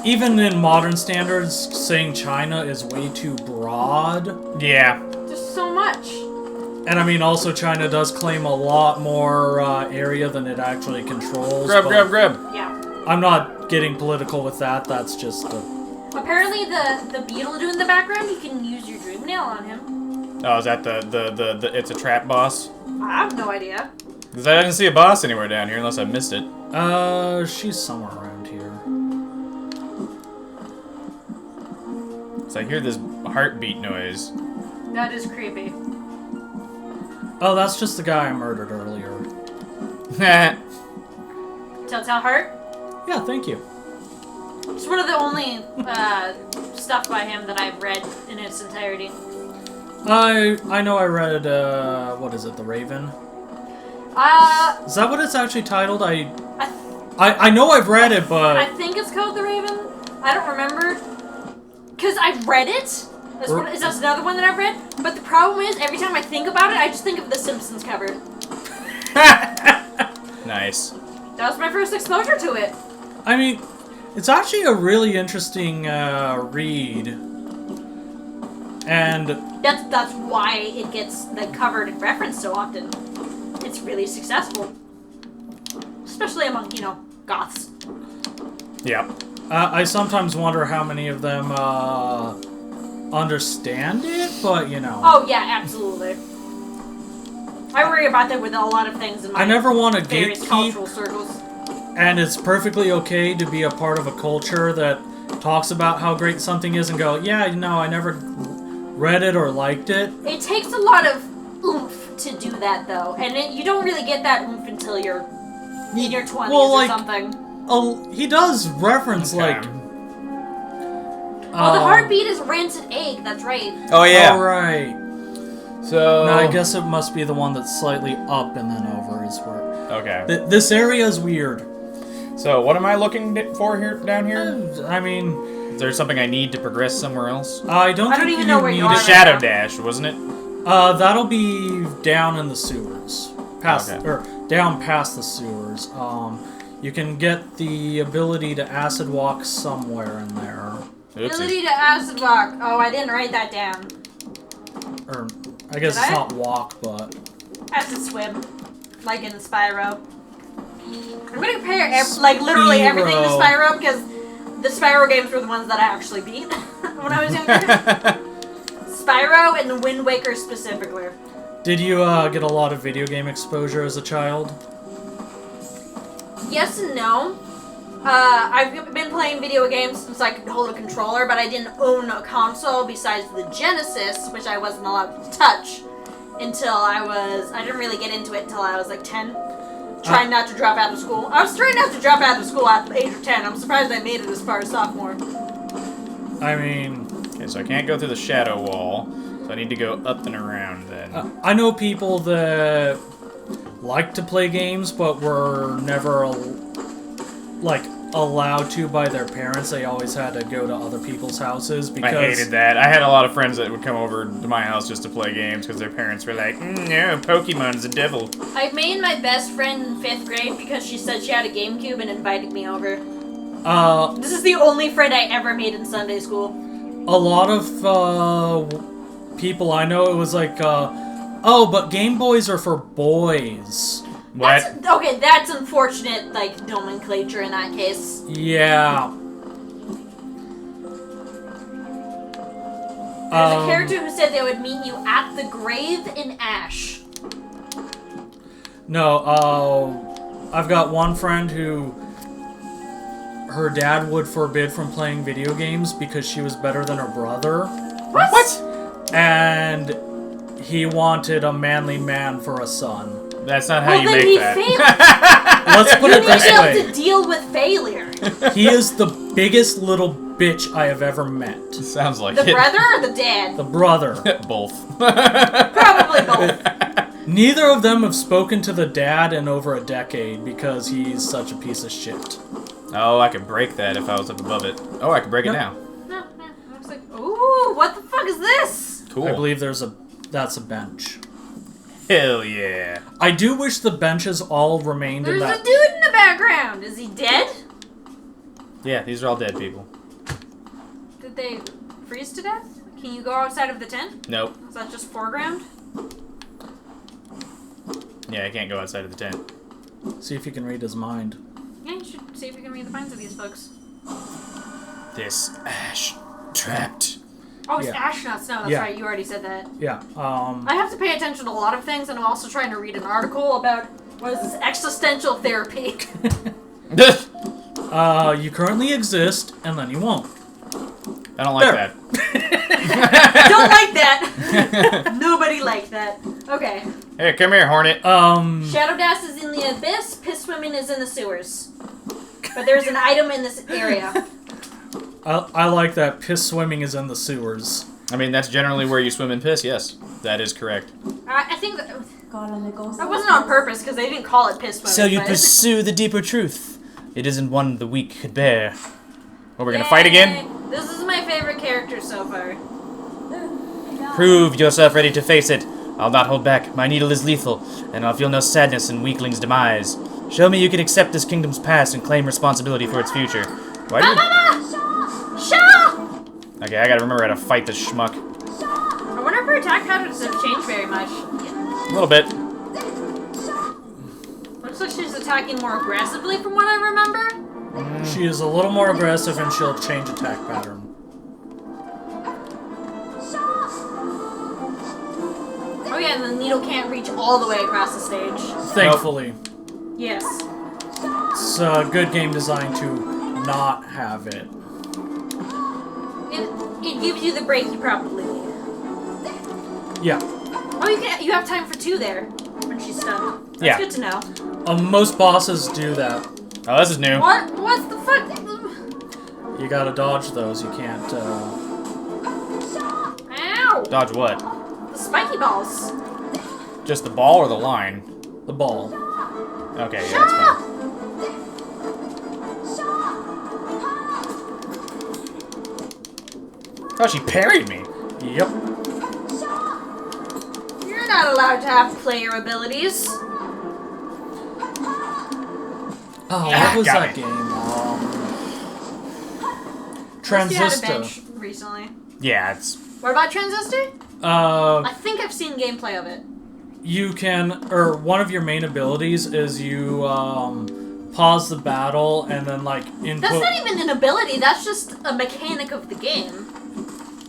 even in modern standards, saying China is way too broad. Yeah. There's so much. And I mean, also China does claim a lot more area than it actually controls. Grub, but grub. Yeah. I'm not getting political with that. That's just the. Apparently, the beetle dude in the background, you can use your dream nail on him. Oh, is that the it's a trap boss? I have no idea. Because I didn't see a boss anywhere down here unless I missed it. She's somewhere around here. So I hear this heartbeat noise. That is creepy. Oh, that's just the guy I murdered earlier. Telltale Heart. Yeah, thank you. It's one of the only stuff by him that I've read in its entirety. I know I read, what is it, The Raven? Is that what it's actually titled? I know I've read it, I but... think it's called The Raven. I don't remember. Because I've read it. That's another one that I've read. But the problem is, every time I think about it, I just think of the Simpsons cover. Nice. That was my first exposure to it. I mean, it's actually a really interesting read. And... That's why it gets like covered and referenced so often. It's really successful. Especially among, goths. Yep. I sometimes wonder how many of them understand it, but Oh yeah, absolutely. I worry about that with a lot of things in my I never want to various gatekeep, cultural circles. and it's perfectly okay to be a part of a culture that talks about how great something is and go, yeah, I never read it or liked it. It takes a lot of oomph to do that, though, and you don't really get that oomph until you're in your 20s or something. Oh, he does reference, Okay. Well, the heartbeat is rancid egg, that's right. Oh yeah. All right. So No, I guess it must be the one that's slightly up and then Okay. This area is weird. So, what am I looking for here down here? I mean, Is there something I need to progress somewhere else? I don't I think don't even you know where you need are. The it. Shadow Dash, wasn't it? That'll be down in the sewers. Past Okay. or down past the sewers. You can get the ability to acid walk somewhere in there. Ability to acid walk. Oh, I didn't write that down. Or I guess Did it's I? not walk, but Acid swim, like in Spyro. I'm gonna compare like literally everything to Spyro. Spyro because the Spyro games were the ones that I actually beat when I was younger. Spyro and the Wind Waker specifically. did you get a lot of video game exposure as a child? Yes and no. I've been playing video games since I could hold a controller, but I didn't own a console besides the Genesis, which I wasn't allowed to touch until I didn't really get into it until I was like 10. Trying not to drop out of school. I was trying not to drop out of school at the age of 10. I'm surprised I made it as far as sophomore. I mean, Okay, so I can't go through the shadow wall, so I need to go up and around then. I know people that like to play games, but were never allowed to by their parents. They always had to go to other people's houses because I hated that. I had a lot of friends that would come over to my house just to play games because their parents were like, no, Pokemon's a devil. I made my best friend in 5th grade because she said she had a GameCube and invited me over. This is the only friend I ever made in Sunday school. a lot of people I know, it was like, oh, but Game Boys are for boys. What? That's unfortunate, like, nomenclature in that case. Yeah. There's a character who said they would meet you at the grave in Ash. No, I've got one friend who her dad would forbid from playing video games because she was better than her brother. What? And he wanted a manly man for a son. That's not how Well, you then make he that. failed. Let's put You it need this to be able way. to deal with failure. He is the biggest little bitch I have ever met. Sounds like The it. brother or the dad? The brother. Both. Probably both. Neither of them have spoken to the dad in over a decade because he's such a piece of shit. Oh, I could break that if I was up above it. Oh, I can break it Yep. now. No, looks like, ooh, what the fuck is this? Cool. I believe that's a bench. Hell yeah. I do wish the benches all remained in There's a that. dude in the background. Is he dead? Yeah, these are all dead people. Did they freeze to death? Can you go outside of the tent? Nope. Is that just foreground? Yeah, I can't go outside of the tent. See if you can read his mind. Yeah, you should see if you can read the minds of these folks. This ash trapped. Oh, it's Yeah. Ashnuts. No, that's Yeah. right. You already said that. Yeah. I have to pay attention to a lot of things, and I'm also trying to read an article about what is this existential therapy. You currently exist, and then you won't. I don't like There. that. Don't like that. Nobody liked that. Okay. Hey, come here, Hornet. Shadow Dash is in the abyss. Piss Swimming is in the sewers. But there's an item in this area. I like that. Piss swimming is in the sewers. I mean, that's generally where you swim and piss, yes. That is correct. I think that wasn't on purpose because they didn't call it Piss Swimming. So you but- pursue the deeper truth. It isn't one the weak could bear. Well, we're gonna fight again? Yay. This is my favorite character so far. Prove yourself ready to face it. I'll not hold back. My needle is lethal, and I'll feel no sadness in weakling's demise. Show me you can accept this kingdom's past and claim responsibility for its future. Why do you... Shaw! Okay, I gotta remember how to fight this schmuck. I wonder if her attack patterns have changed very much. A little bit. Looks like she's attacking more aggressively from what I remember. She is a little more aggressive, and she'll change attack pattern. Oh yeah, and the needle can't reach all the way across the stage. Thankfully, Yes. it's good game design to not have it. It gives you the break you probably need. Yeah. Oh, you have time for 2 there when she's stunned. That's Yeah. good to know. Most bosses do that. Oh, this is new. What? What the fuck? You gotta dodge those. You can't. Ow! Dodge what? The spiky balls. Just the ball or the line? The ball. Okay, yeah, that's fine. Oh, she parried me. Yep. You're not allowed to have player abilities. Oh, Yeah. what was Got that me. game? You had a Transistor. bench recently. Yeah, it's... What about Transistor? Uh, I think I've seen gameplay of it. you can, or one of your main abilities is you pause the battle and then like input. That's not even an ability, that's just a mechanic of the game.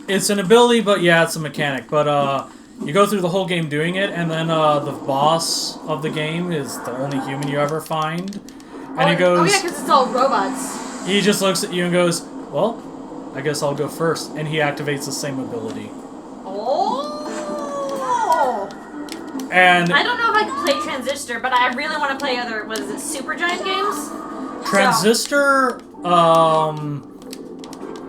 It's an ability, but yeah, it's a mechanic. But you go through the whole game doing it, and then the boss of the game is the only human you ever find, and he goes. Oh yeah, because it's all robots. He just looks at you and goes, "Well, I guess I'll go first," and he activates the same ability. Oh! And I don't know if I can play Transistor, but I really want to play other, what is it, Supergiant games? Transistor,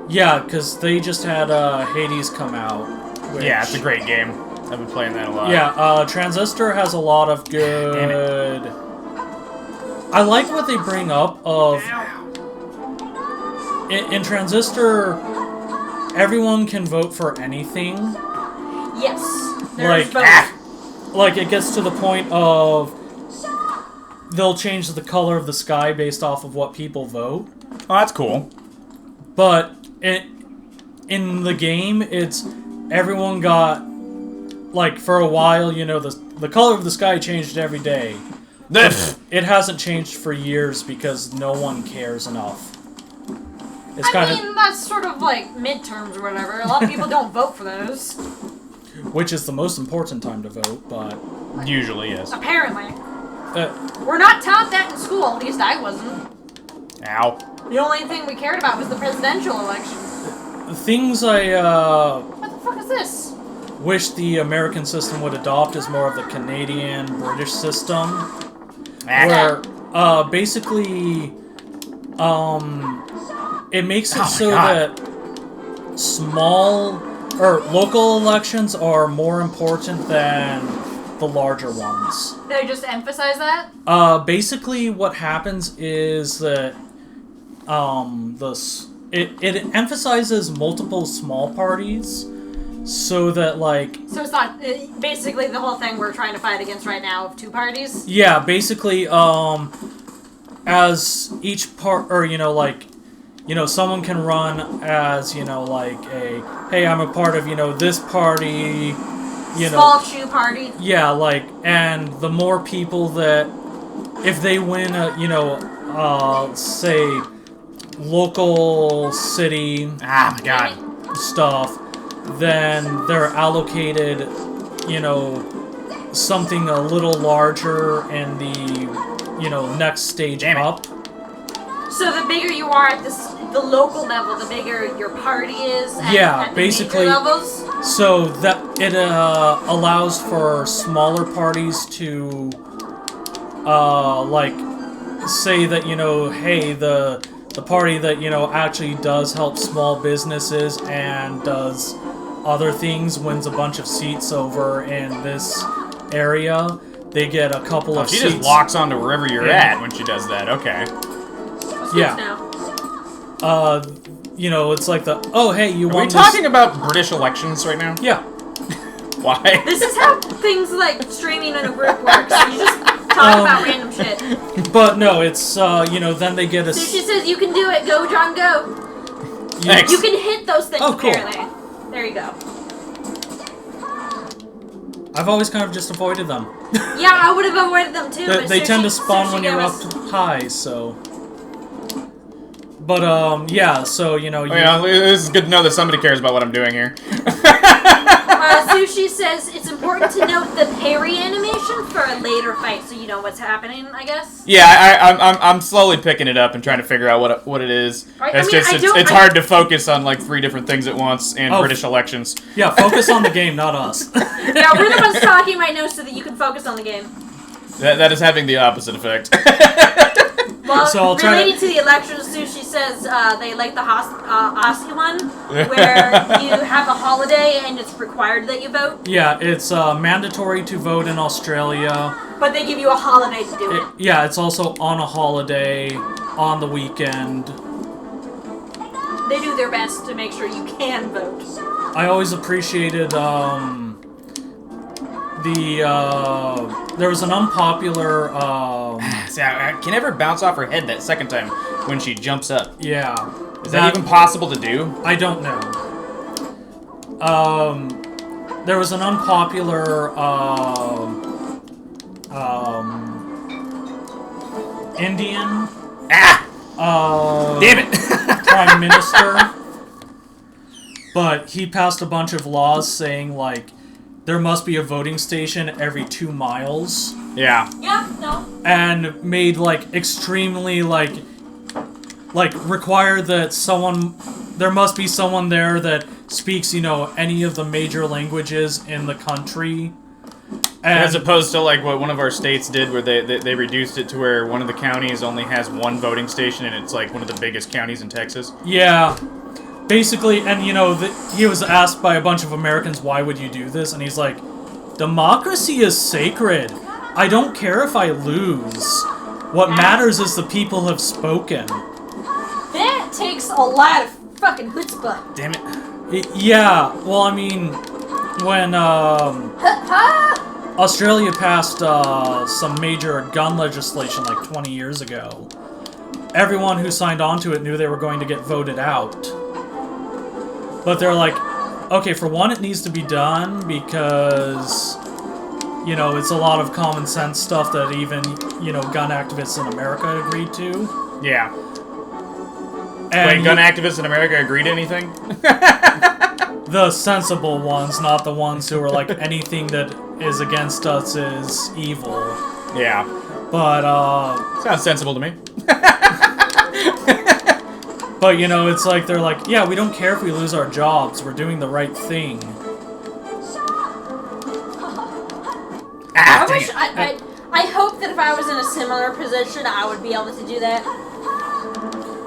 yeah, because they just had Hades come out. Which, Yeah, it's a great game. I've been playing that a lot. Yeah, Transistor has a lot of good. I like what they bring up of. In Transistor, everyone can vote for anything. Yes. There's Like, both. Like, it gets to the point of they'll change the color of the sky based off of what people vote. Oh, that's cool. But in the game, it's everyone got, like, for a while, you know, the color of the sky changed every day. It hasn't changed for years because no one cares enough. It's I kind mean, that's sort of like midterms or whatever. A lot of people don't vote for those. of, which is the most important time to vote, but Usually, yes. Apparently. uh, We're not taught that in school, at least I wasn't. Ow. The only thing we cared about was the presidential election. things I What the fuck is this? wish the American system would adopt is more of the Canadian British system. Where basically it makes it Oh my so God. that small or local elections are more important than the larger ones. They just emphasize that? Basically what happens is that it emphasizes multiple small parties so that like So it's not basically the whole thing we're trying to fight against right now of two parties? yeah, basically, as each part, or, you know, like, you know, someone can run as, you know, like hey, I'm a part of, you know, this party, you Small know. shoe party. Yeah, like, and the more people that, if they win, you know, say, local city Ah, my God. stuff, then they're allocated, you know, something a little larger in the, you know, next stage Damn it. up. So the bigger you are at the local level, the bigger your party is at, Yeah, at the basically- major levels? So that it allows for smaller parties to, like, say that, you know, hey, the party that, you know, actually does help small businesses and does other things, wins a bunch of seats over in this area, they get a couple Oh, of she seats. just locks onto wherever you're Yeah. at when she does that. Okay. Yeah. Now. You know, it's like oh, hey, you Are we won talking about British elections right now? this. Yeah. Why? This is how things like streaming in a group works. You just talk about random shit. But no, it's, you know, then they get a... Sushi says you can do it. Go, John, go. Thanks. You can hit those things, Oh, cool. apparently. There you go. I've always kind of just avoided them. Yeah, I would have avoided them too. but They tend to Sushi- spawn Sushi when you're gave up us- high, so... But, yeah, so, you know... Oh, yeah, this is good to know that somebody cares about what I'm doing here. Sushi says it's important to note the parry animation for a later fight, so you know what's happening, I guess. Yeah, I'm slowly picking it up and trying to figure out what it is. I It's mean, just I don't- it's hard to focus on like 3 different things at once in Oh. British elections. Yeah, focus on the game, not us. Yeah, we're the ones talking right now so that you can focus on the game. That is having the opposite effect. Well, So I'll try related to the elections, Sushi says they like the Aussie one, where you have a holiday and it's required that you vote, Yeah, it's mandatory to vote in Australia. but they give you a holiday to do it. Yeah, it's also on a holiday, on the weekend. They do their best to make sure you can vote. I always appreciated there was an unpopular See, I can never bounce off her head that second time when she jumps up. yeah. Is that even possible to do? I don't know. There was an unpopular Indian Damn it! prime minister, but he passed a bunch of laws saying like there must be a voting station every 2 miles, Yeah. Yeah, no. and made like extremely like require that there must be someone there that speaks, you know, any of the major languages in the country. And As opposed to like what one of our states did, where they reduced it to where one of the counties only has one voting station, and it's like one of the biggest counties in Texas. yeah, basically, and you know, he was asked by a bunch of Americans, why would you do this? And he's like, democracy is sacred. I don't care if I lose. What matters is the people have spoken. That takes a lot of fucking chutzpah. Damn it! Yeah, well, I mean, when Australia passed some major gun legislation like 20 years ago, everyone who signed on to it knew they were going to get voted out. But they're like, okay, for one, it needs to be done because, you know, it's a lot of common sense stuff that even, you know, gun activists in America agreed to. Yeah. And Wait, gun activists in America agree to anything? the sensible ones, not the ones who are like, anything that is against us is evil. Yeah. But, Sounds sensible to me. but you know, it's like, they're like, yeah, we don't care if we lose our jobs, we're doing the right thing. I wish I hope that if I was in a similar position, I would be able to do that.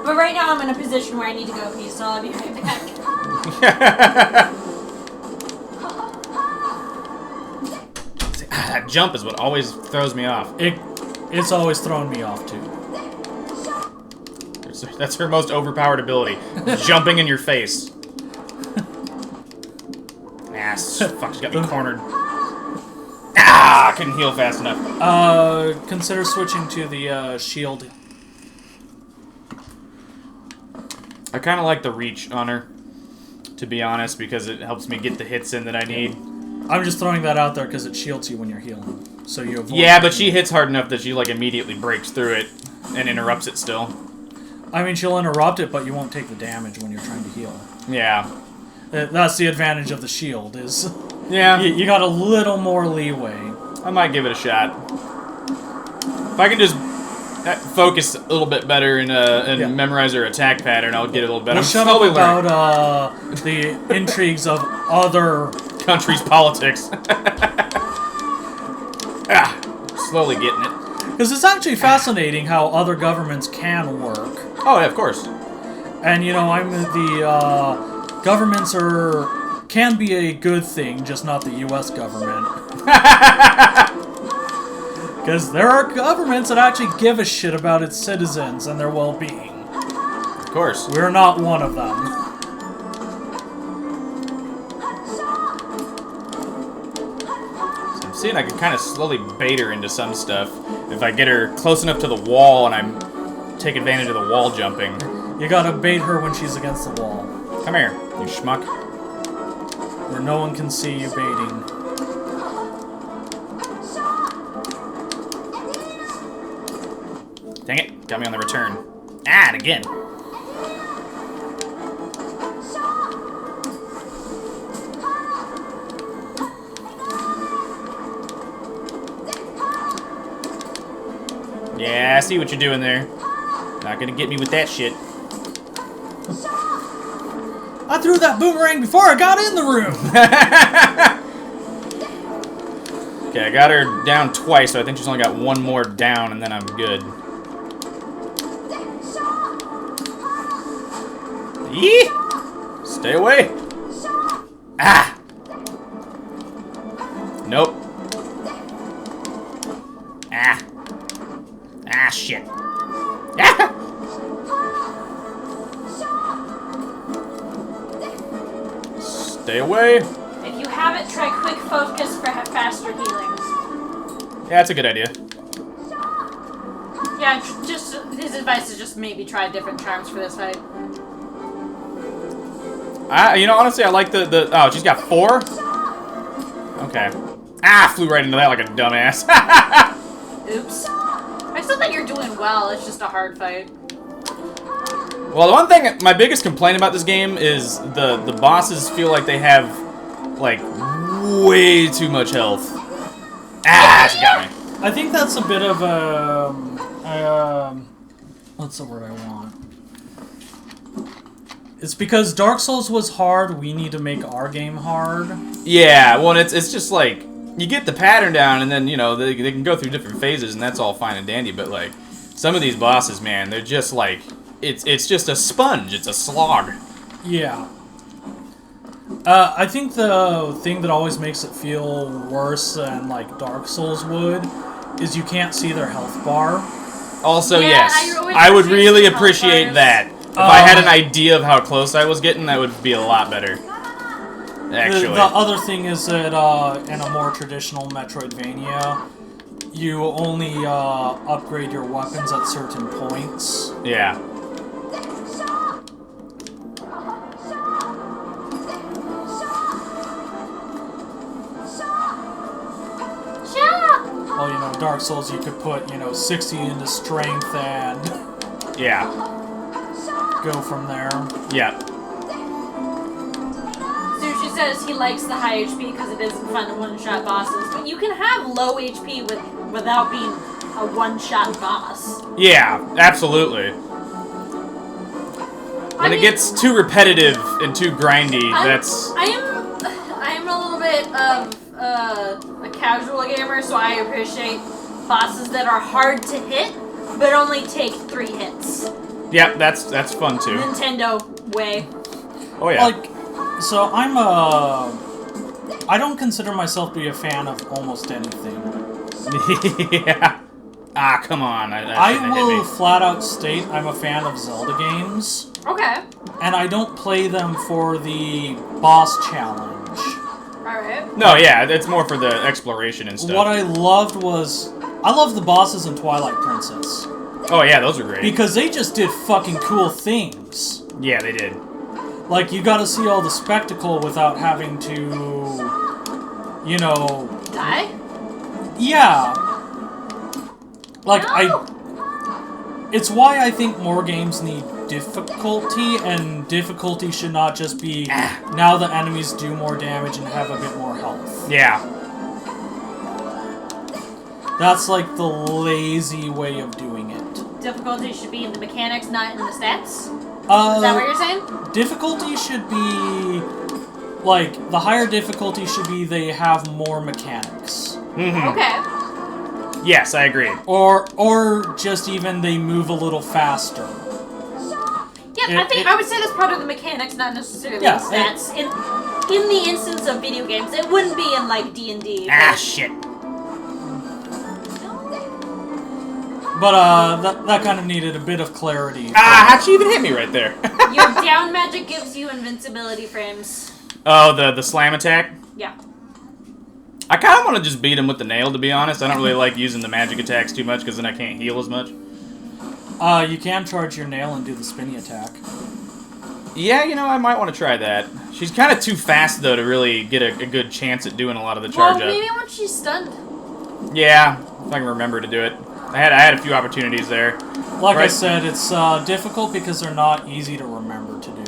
But right now, I'm in a position where I need to go pee, so I'll be right back. That jump is what always throws me off. It's always thrown me off, too. That's her most overpowered ability. Jumping in your face. Ass. Fuck, she got me cornered. Ah, I couldn't heal fast enough. Consider switching to the, shield. I kind of like the reach on her, to be honest, because it helps me get the hits in that I need. I'm just throwing that out there because it shields you when you're healing. So you avoid... Yeah, but she hits hard enough that she, like, immediately breaks through it and interrupts it still. I mean, she'll interrupt it, but you won't take the damage when you're trying to heal. Yeah. That's the advantage of the shield, is... Yeah. You got a little more leeway. I might give it a shot. If I can just focus a little bit better and memorize her attack pattern, I'll get a little better. Well, shut up about the intrigues of other country's politics. Slowly getting it. Because it's actually fascinating how other governments can work. Oh, yeah, of course. And, you know, governments can be a good thing, just not the U.S. government. Because there are governments that actually give a shit about its citizens and their well-being. Of course. We're not one of them. So I'm seeing I can kind of slowly bait her into some stuff. If I get her close enough to the wall and I take advantage of the wall jumping. You gotta bait her when she's against the wall. Come here, you schmuck. Where no one can see you baiting. Dang it, got me on the return. Ah, and again. Yeah, I see what you're doing there. Not gonna get me with that shit. I threw that boomerang before I got in the room! Okay, I got her down twice, so I think she's only got one more down, and then I'm good. Yee! Stay away! Ah! Nope. Ah. Ah, shit. Ah! Stay away. If you have it, try quick focus for faster healing. Yeah, that's a good idea. Yeah, just his advice is just maybe try different charms for this fight. You know, honestly, I like the oh, she's got 4? Okay. Ah, flew right into that like a dumbass. Oops. I still think you're doing well, it's just a hard fight. Well, the one thing, my biggest complaint about this game is the bosses feel like they have, like, way too much health. Ah, she got me. I think that's a bit of a... what's the word I want? It's because Dark Souls was hard, we need to make our game hard. Yeah, well, it's just like, you get the pattern down, and then, you know, they can go through different phases, and that's all fine and dandy, but, like, some of these bosses, man, they're just, like, it's just a sponge, it's a slog. Yeah. I think the thing that always makes it feel worse than, like, Dark Souls would is you can't see their health bar. Also, Yeah, yes, I I would appreciate really health appreciate bars. that. If I had an idea of how close I was getting, that would be a lot better. Actually. The other thing is that in a more traditional Metroidvania, you only upgrade your weapons at certain points. Yeah. Well, you know, Dark Souls, you could put, 60 into strength and Yeah. go from there. Yeah. Sushi says he likes the high HP because it isn't fun to one-shot bosses, but you can have low HP without being a one-shot boss. Yeah, absolutely. When it gets too repetitive and too grindy, that's... I am a little bit of a casual gamer, so I appreciate bosses that are hard to hit, but only take 3 hits. Yeah, that's fun too. Nintendo way. Oh yeah. Like, so I don't consider myself to be a fan of almost anything. Yeah. Ah, come on. That I shouldn't have hit will me. flat out state I'm a fan of Zelda games, Okay. and I don't play them for the boss challenge. Alright. No, yeah, it's more for the exploration and stuff. What I loved was, I loved the bosses in Twilight Princess, Oh yeah, those are great. because they just did fucking cool things. Yeah, they did. Like, you gotta see all the spectacle without having to, Die? yeah. Like, No. it's why I think more games need difficulty, and difficulty should not just be, now the enemies do more damage and have a bit more health. Yeah. That's like the lazy way of doing it. Difficulty should be in the mechanics, not in the stats? Is Uh, that what you're saying? difficulty should be, like, the higher difficulty should be they have more mechanics. Mm-hmm. Okay. Yes, I agree. Or just even they move a little faster. Yeah, I would say that's part of the mechanics, not necessarily Yeah, the stats. In the instance of video games, it wouldn't be in like D&D. Ah, shit. But, that kind of needed a bit of clarity. Ah, how'd she even hit me right there? Your down magic gives you invincibility frames. Oh, the slam attack? Yeah. I kind of want to just beat him with the nail, to be honest. I don't really like using the magic attacks too much, because then I can't heal as much. You can charge your nail and do the spinny attack. Yeah, you know, I might want to try that. She's kind of too fast, though, to really get a good chance at doing a lot of the charge Well, up. maybe once she's stunned. Yeah, if I can remember to do it. I had a few opportunities there. Like I Right. said, it's difficult because they're not easy to remember to do.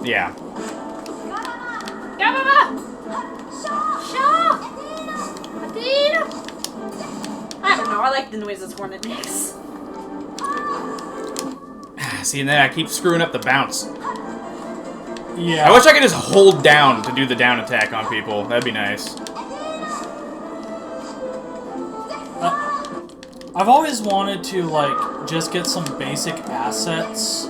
Yeah. Gababa! Shaw! Adina! I don't know, I like the noises Hornet makes. See, and then I keep screwing up the bounce. Yeah. I wish I could just hold down to do the down attack on people. That'd be nice. I've always wanted to, like, just get some basic assets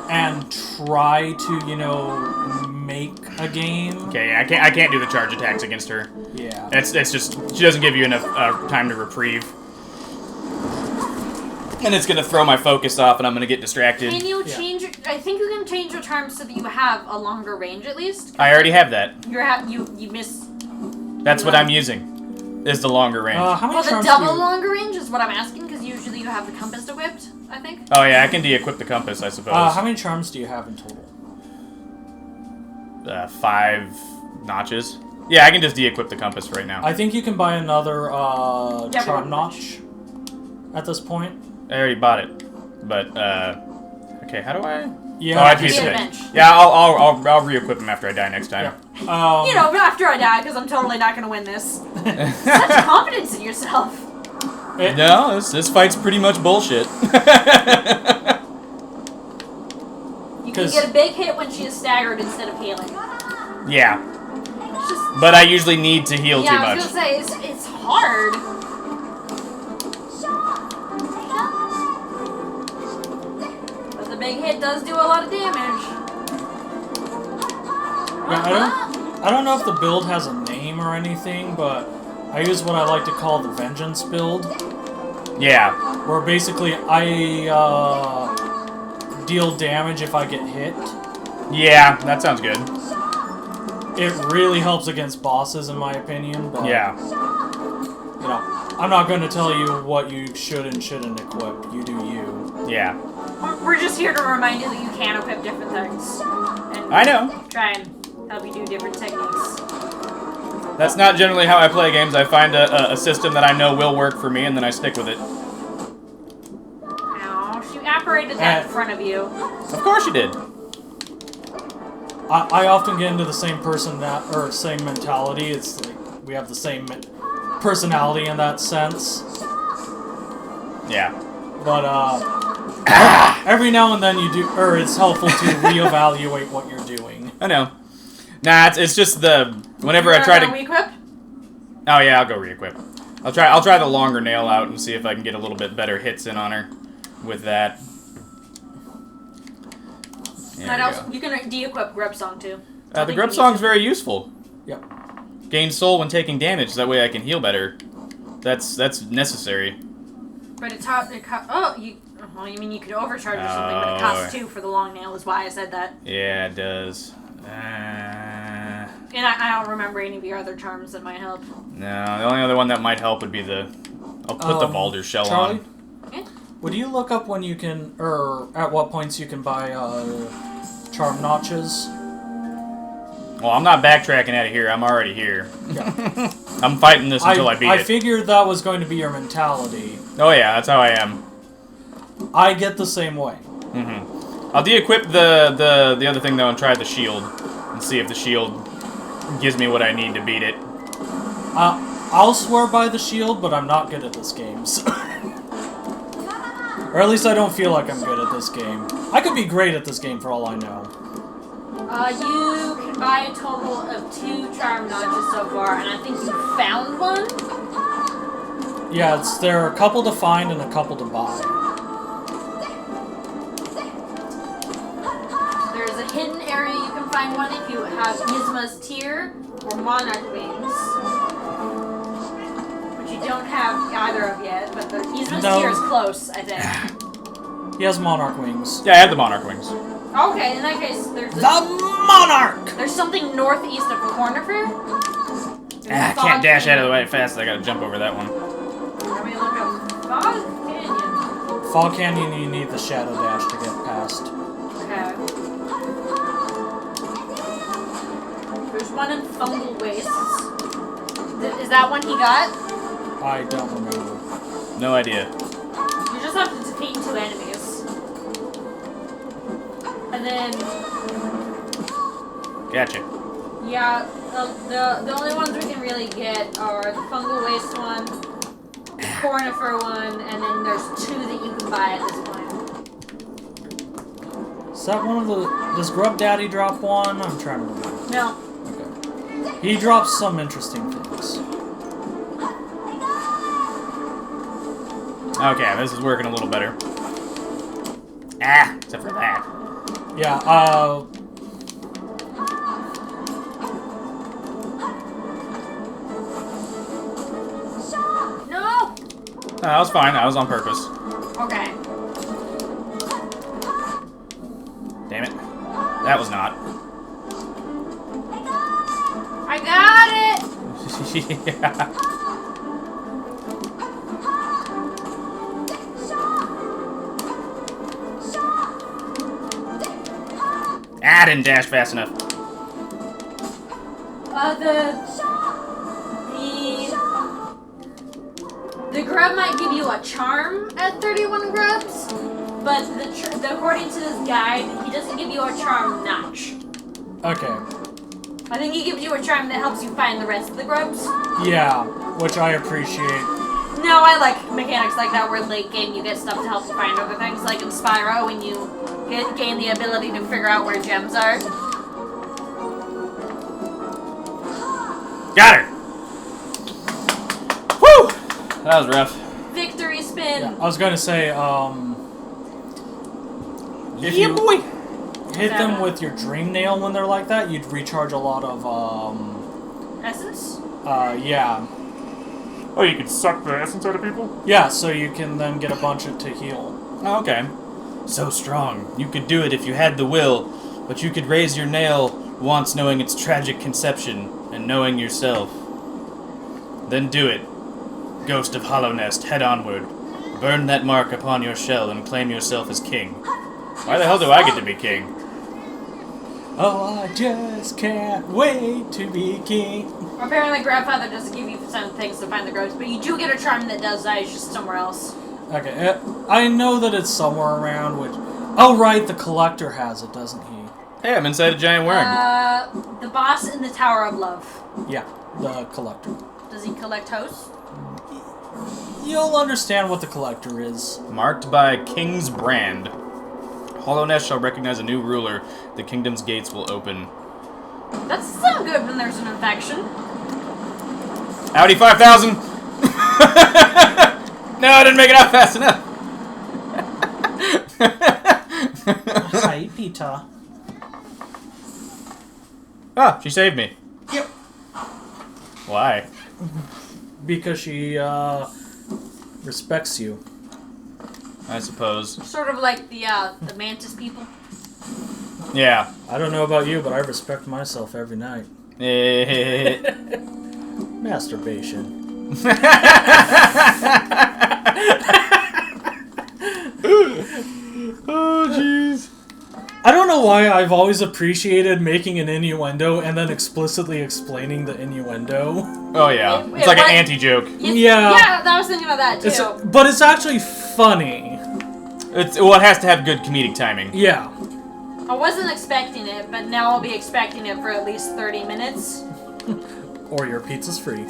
and try to, you know, make a game. Okay, I can't do the charge attacks against her. Yeah. It's just she doesn't give you enough time to reprieve. And it's gonna throw my focus off, and I'm gonna get distracted. Can you Yeah. change? I think you can change your terms so that you have a longer range at least. I already have that. You miss. That's what I'm using. Is the longer range. How many Well, the charms double do you... longer range is what I'm asking because usually you have the compass equipped. I think. Oh yeah, I can de-equip the compass, I suppose. how many charms do you have in total? 5 notches. Yeah, I can just de-equip the compass right now. I think you can buy another Yeah, charm but- notch at this point. I already bought it, but okay. How do I? Yeah, Oh, I have to Be use a the bench. bench. Yeah, I'll re-equip him after I die next time. Yeah. You know, after I die, because I'm totally not going to win this. Such confidence in yourself. No, this fight's pretty much bullshit. You can 'Cause- get a big hit when she is staggered instead of healing. Yeah, It's just, but I usually need to heal too yeah, I much. was gonna say it's hard. But the big hit does do a lot of damage. Yeah, I don't know if the build has a name or anything, but I use what I like to call the vengeance build, Yeah, where basically I deal damage if I get hit. yeah, that sounds good. It really helps against bosses, in my opinion. But, Yeah, you know, I'm not going to tell you what you should and shouldn't equip. You do you. yeah. We're just here to remind you that you can equip different things. And I know. try and help you do different techniques. That's not generally how I play games. I find a system that I know will work for me, and then I stick with it. Ow, she apparated that in front of you. Of course you did. I often get into the same same mentality. It's like we have the same personality in that sense. Yeah. But every now and then you do, or it's helpful to reevaluate what you're doing. I know. Nah, it's just whenever I try to. Re-equip? Oh yeah, I'll go re-equip. I'll try the longer nail out and see if I can get a little bit better hits in on her with that. There And we also, go. you can de-equip Grub Song too. The grub song's very useful. Yep. Gain soul when taking damage, so that way I can heal better. That's necessary. But it's hard. Well, you mean you could overcharge or something, but it costs 2 for the long nail. Is why I said that. Yeah, it does. And I don't remember any of your other charms that might help. No, the only other one that might help would be I'll put the Baldur shell Charlie? on. Yeah. Would you look up when you can, or at what points you can buy charm notches? Well, I'm not backtracking out of here. I'm already here. Yeah. I'm fighting this until I beat I it. figured that was going to be your mentality. Oh yeah, that's how I am. I get the same way. Mm-hmm. I'll de-equip the other thing though and try the shield and see if the shield gives me what I need to beat it. I'll swear by the shield, but I'm not good at this game. So. Or at least I don't feel like I'm good at this game. I could be great at this game for all I know. You can buy a total of 2 charm notches so far, and I think you found one. Yeah, there are a couple to find and a couple to buy. There's a hidden area you can find one if you have Yzma's Tear or Monarch Wings. Which you don't have either of yet, but the Yzma's No. Tear is close, I think. He has monarch wings. Yeah, I have the monarch wings. Okay, in that case, there's The monarch! there's something northeast of Cornifer. I can't dash out of the way fast. I gotta jump over that one. Let me look up Fog Canyon. Fog Canyon, you need the shadow dash to get past. Okay. There's one in Fungal Wastes. Is that one he got? I don't remember. No idea. You just have to defeat 2 enemies. And then, Gotcha. yeah, the only ones we can really get are the Fungal Waste one, the Cornifer one, and then there's 2 that you can buy at this point. Is that one of the... Does Grub Daddy drop one? I'm trying to remember. No. Okay. He drops some interesting things. Okay, this is working a little better. Except for that. Yeah, No! That was fine. That was on purpose. Okay. Damn it. That was not. I got it! Yeah. I didn't dash fast enough. The grub might give you a charm at 31 grubs, but according to this guide, he doesn't give you a charm notch. okay. I think he gives you a charm that helps you find the rest of the grubs. Yeah, which I appreciate. No, I like mechanics like that where late game you get stuff to help you find other things, like in Spyro when you gain the ability to figure out where gems are. Got her! Woo! That was rough. Victory spin! Yeah, I was gonna say, if Yeah, you boy! hit them with your dream nail when they're like that, you'd recharge a lot of, Essence? yeah. Oh, you can suck the essence out of people? Yeah, so you can then get a bunch of to heal. Oh, okay. So strong. You could do it if you had the will, but you could raise your nail once knowing its tragic conception and knowing yourself. Then do it. Ghost of Hollow Nest, head onward. Burn that mark upon your shell and claim yourself as king. Why the hell do I get to be king? Oh, I just can't wait to be king. Apparently Grandfather doesn't give you some things to find the grubs, but you do get a charm that does that, it's just somewhere else. Okay, I know that it's somewhere around, which... Oh, right, the Collector has it, doesn't he? Hey, I'm inside a giant worm. The boss in the Tower of Love. Yeah, the Collector. Does he collect hosts? You'll understand what the Collector is. Marked by King's Brand. Hollow Nest shall recognize a new ruler. The kingdom's gates will open. That doesn't sound good when there's an infection. Audi 5000! No, I didn't make it out fast enough! Hi, Peter. Ah, she saved me. Yep. Why? Because she, respects you. I suppose. Sort of like the mantis people. Yeah. I don't know about you, but I respect myself every night. Masturbation. Oh, jeez. I don't know why I've always appreciated making an innuendo and then explicitly explaining the innuendo. Oh, yeah. It- It's like an what? anti-joke. Yeah. Yeah, I was thinking of that too. But it's actually funny. Well, it has to have good comedic timing. Yeah. I wasn't expecting it, but now I'll be expecting it for at least 30 minutes. Or your pizza's free.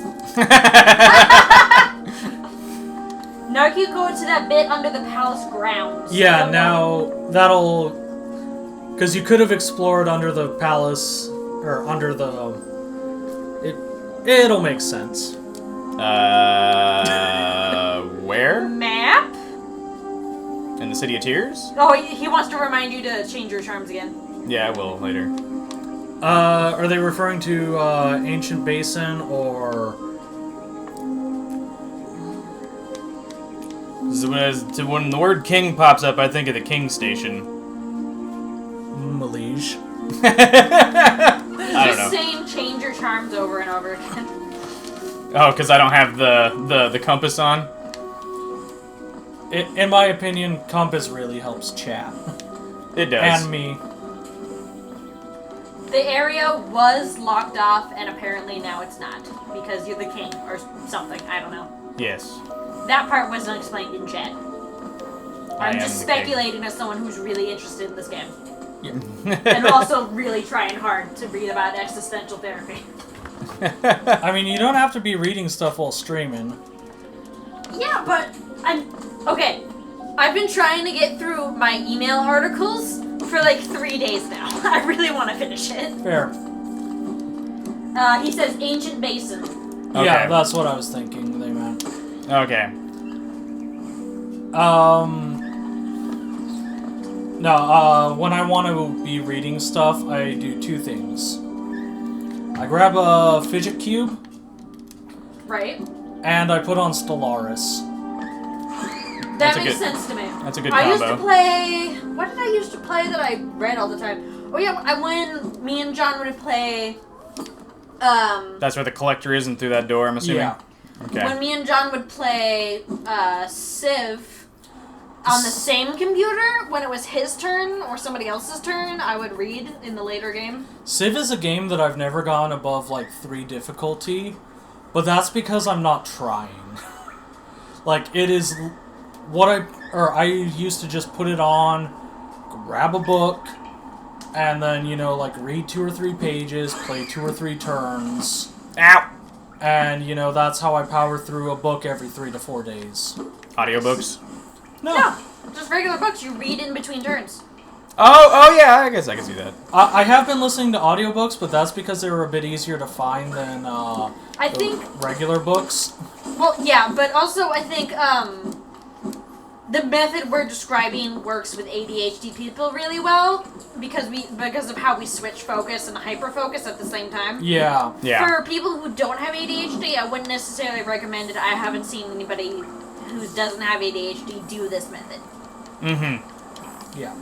Now you go to that bit under the palace grounds. Yeah, now that'll... Because you could have explored under the palace, or under the... It'll make sense. Where? Map? In the City of Tears? Oh, he wants to remind you to change your charms again. Yeah, I will later. Are they referring to Ancient Basin or... When the word king pops up, I think of the King Station. Malige? I don't Just know. saying change your charms over and over again. Oh, because I don't have the compass on? In my opinion, Compass really helps chat. It does. And me. The area was locked off, and apparently now it's not. Because you're the king, or something. I don't know. Yes. That part wasn't explained in chat. I I'm am just the king. speculating as someone who's really interested in this game. And also really trying hard to read about existential therapy. I mean, you don't have to be reading stuff while streaming. Yeah, but okay. I've been trying to get through my email articles for like 3 days now. I really want to finish it. Fair. He says Ancient Basin. Okay. Yeah, that's what I was thinking they meant. No, when I want to be reading stuff, I do two things. I grab a fidget cube, Right? and I put on Stellaris. That That's a makes good- sense to me. That's a good I used to combo. play. What did I used to play that I read all the time? Oh yeah, when me and John would play. That's where the collector is and through that door, I'm assuming? Yeah. Okay. When me and John would play Civ on the same computer, when it was his turn or somebody else's turn, I would read in the later game. Civ is a game that I've never gone above like 3 difficulty, but that's because I'm not trying. Like it is what I used to just put it on, grab a book, and then like read 2 or 3 pages, play 2 or 3 turns, Ow! and that's how I power through a book every 3 to 4 days. Audiobooks? No, just regular books you read in between turns. Oh yeah, I guess I can see that. I have been listening to audiobooks, but that's because they were a bit easier to find than I the think. regular books. Well, yeah, but also I think the method we're describing works with ADHD people really well because of how we switch focus and hyper focus at the same time. Yeah. Yeah. For people who don't have ADHD, I wouldn't necessarily recommend it. I haven't seen anybody who doesn't have ADHD do this method. Mm-hmm. Yeah.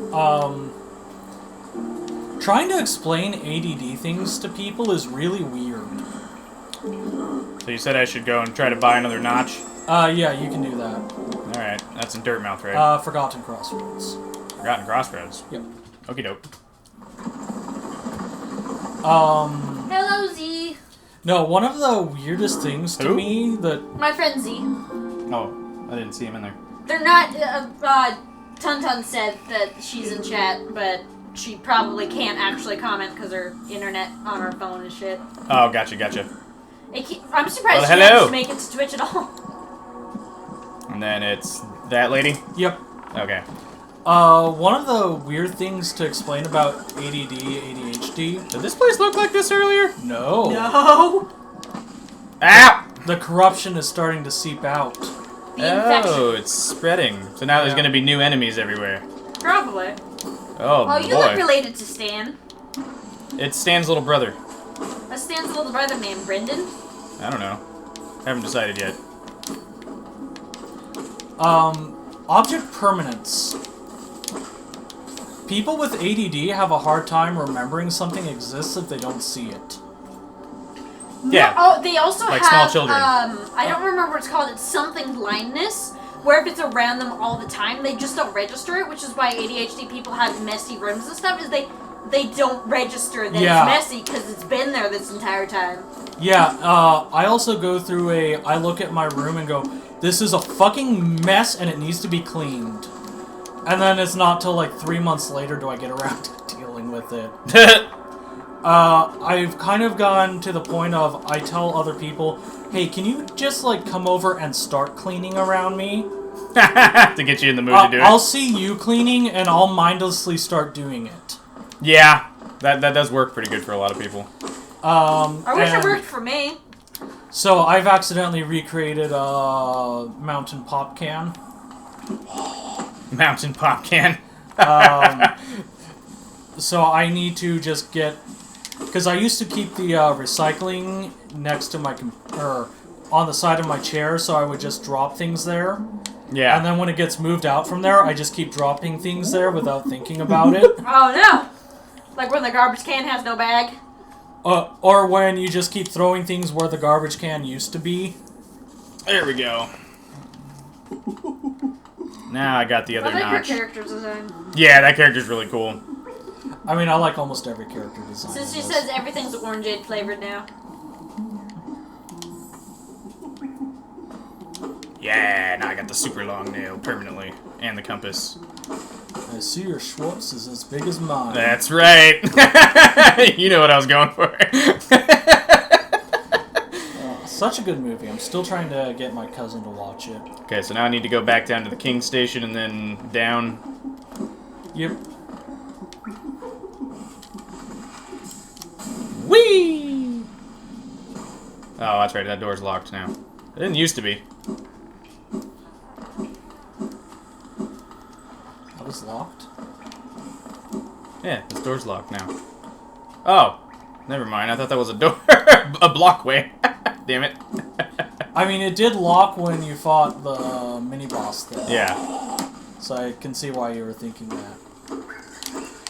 Trying to explain ADD things to people is really weird. So you said I should go and try to buy another notch? Yeah, you can do that. Alright, that's in Dirtmouth, right? Forgotten Crossroads. Forgotten Crossroads. Yep. Okie doke. Hello, Z. No, one of the weirdest things to Who? me that... My friend Z. Oh, I didn't see him in there. They're not. Tuntun said that she's in chat, but she probably can't actually comment because her internet on her phone is shit. Oh, gotcha. I'm surprised Well, she hello. managed to make it to Twitch at all. And then it's that lady? Yep. Okay. One of the weird things to explain about ADD, ADHD... Did this place look like this earlier? No. No. Ow! The corruption is starting to seep out. The infection. Oh, it's spreading. So now there's Yeah. going to be new enemies everywhere. Probably. Oh, Oh, you look boy. related to Stan. It's Stan's little brother. What's Stan's little brother named Brendan? I don't know. Haven't decided yet. Object permanence. People with ADD have a hard time remembering something exists if they don't see it. Yeah. Oh, they also Like have. small children. I don't remember what it's called. It's something blindness, where if it's around them all the time, they just don't register it. Which is why ADHD people have messy rooms and stuff. Is they don't register that Yeah. it's messy because it's been there this entire time. Yeah, I also go through I look at my room and go, this is a fucking mess and it needs to be cleaned. And then it's not till like 3 months later do I get around to dealing with it. I've kind of gone to the point of I tell other people, hey, can you just like come over and start cleaning around me? To get you in the mood to do it. I'll see you cleaning and I'll mindlessly start doing it. Yeah. That does work pretty good for a lot of people. I wish it and- worked for me. So I've accidentally recreated a mountain pop can. Mountain pop can. So I need to just get, because I used to keep the recycling next to my or on the side of my chair, so I would just drop things there. Yeah. And then when it gets moved out from there, I just keep dropping things there without thinking about it. Oh no! Like when the garbage can has no bag. Or when you just keep throwing things where the garbage can used to be. There we go. Now I got the I other like her notch. character design. Yeah, that character's really cool. I mean, I like almost every character design. Since she in this. says everything's orangeade flavored now. Yeah, now I got the super long nail permanently. And the compass. I see your Schwartz is as big as mine. That's right. You know what I was going for. Such a good movie. I'm still trying to get my cousin to watch it. Okay, so now I need to go back down to the King Station and then down. Yep. Whee! Oh, that's right. That door's locked now. It didn't used to be. That was locked. Yeah, this door's locked now. Oh, never mind. I thought that was a door. A blockway. Damn it. I mean, it did lock when you fought the mini-boss thing. Yeah. So I can see why you were thinking that.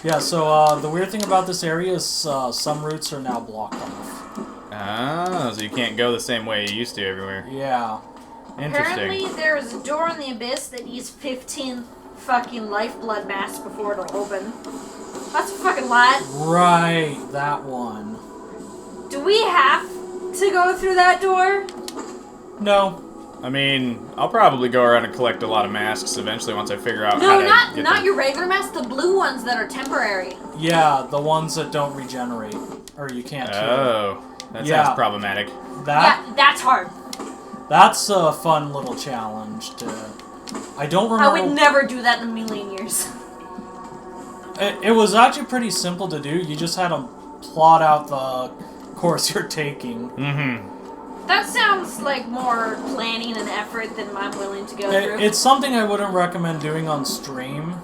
Yeah, so the weird thing about this area is some routes are now blocked off. Oh, so you can't go the same way you used to everywhere. Yeah. Apparently, Interesting. there is a door in the abyss that needs 15 fucking lifeblood masks before it'll open. That's a fucking lot. Right, that one. Do we have to go through that door? No. I mean, I'll probably go around and collect a lot of masks eventually once I figure out how No, to not get not them. your regular masks. The blue ones that are temporary. Yeah, the ones that don't regenerate. Or you can't kill. Oh, that Yeah. sounds problematic. That Yeah, that's hard. That's a fun little challenge to... I don't I remember... would never do that in a million years. It was actually pretty simple to do. You just had to plot out the course you're taking. Mm-hmm. That sounds like more planning and effort than I'm willing to go through. It's something I wouldn't recommend doing on stream,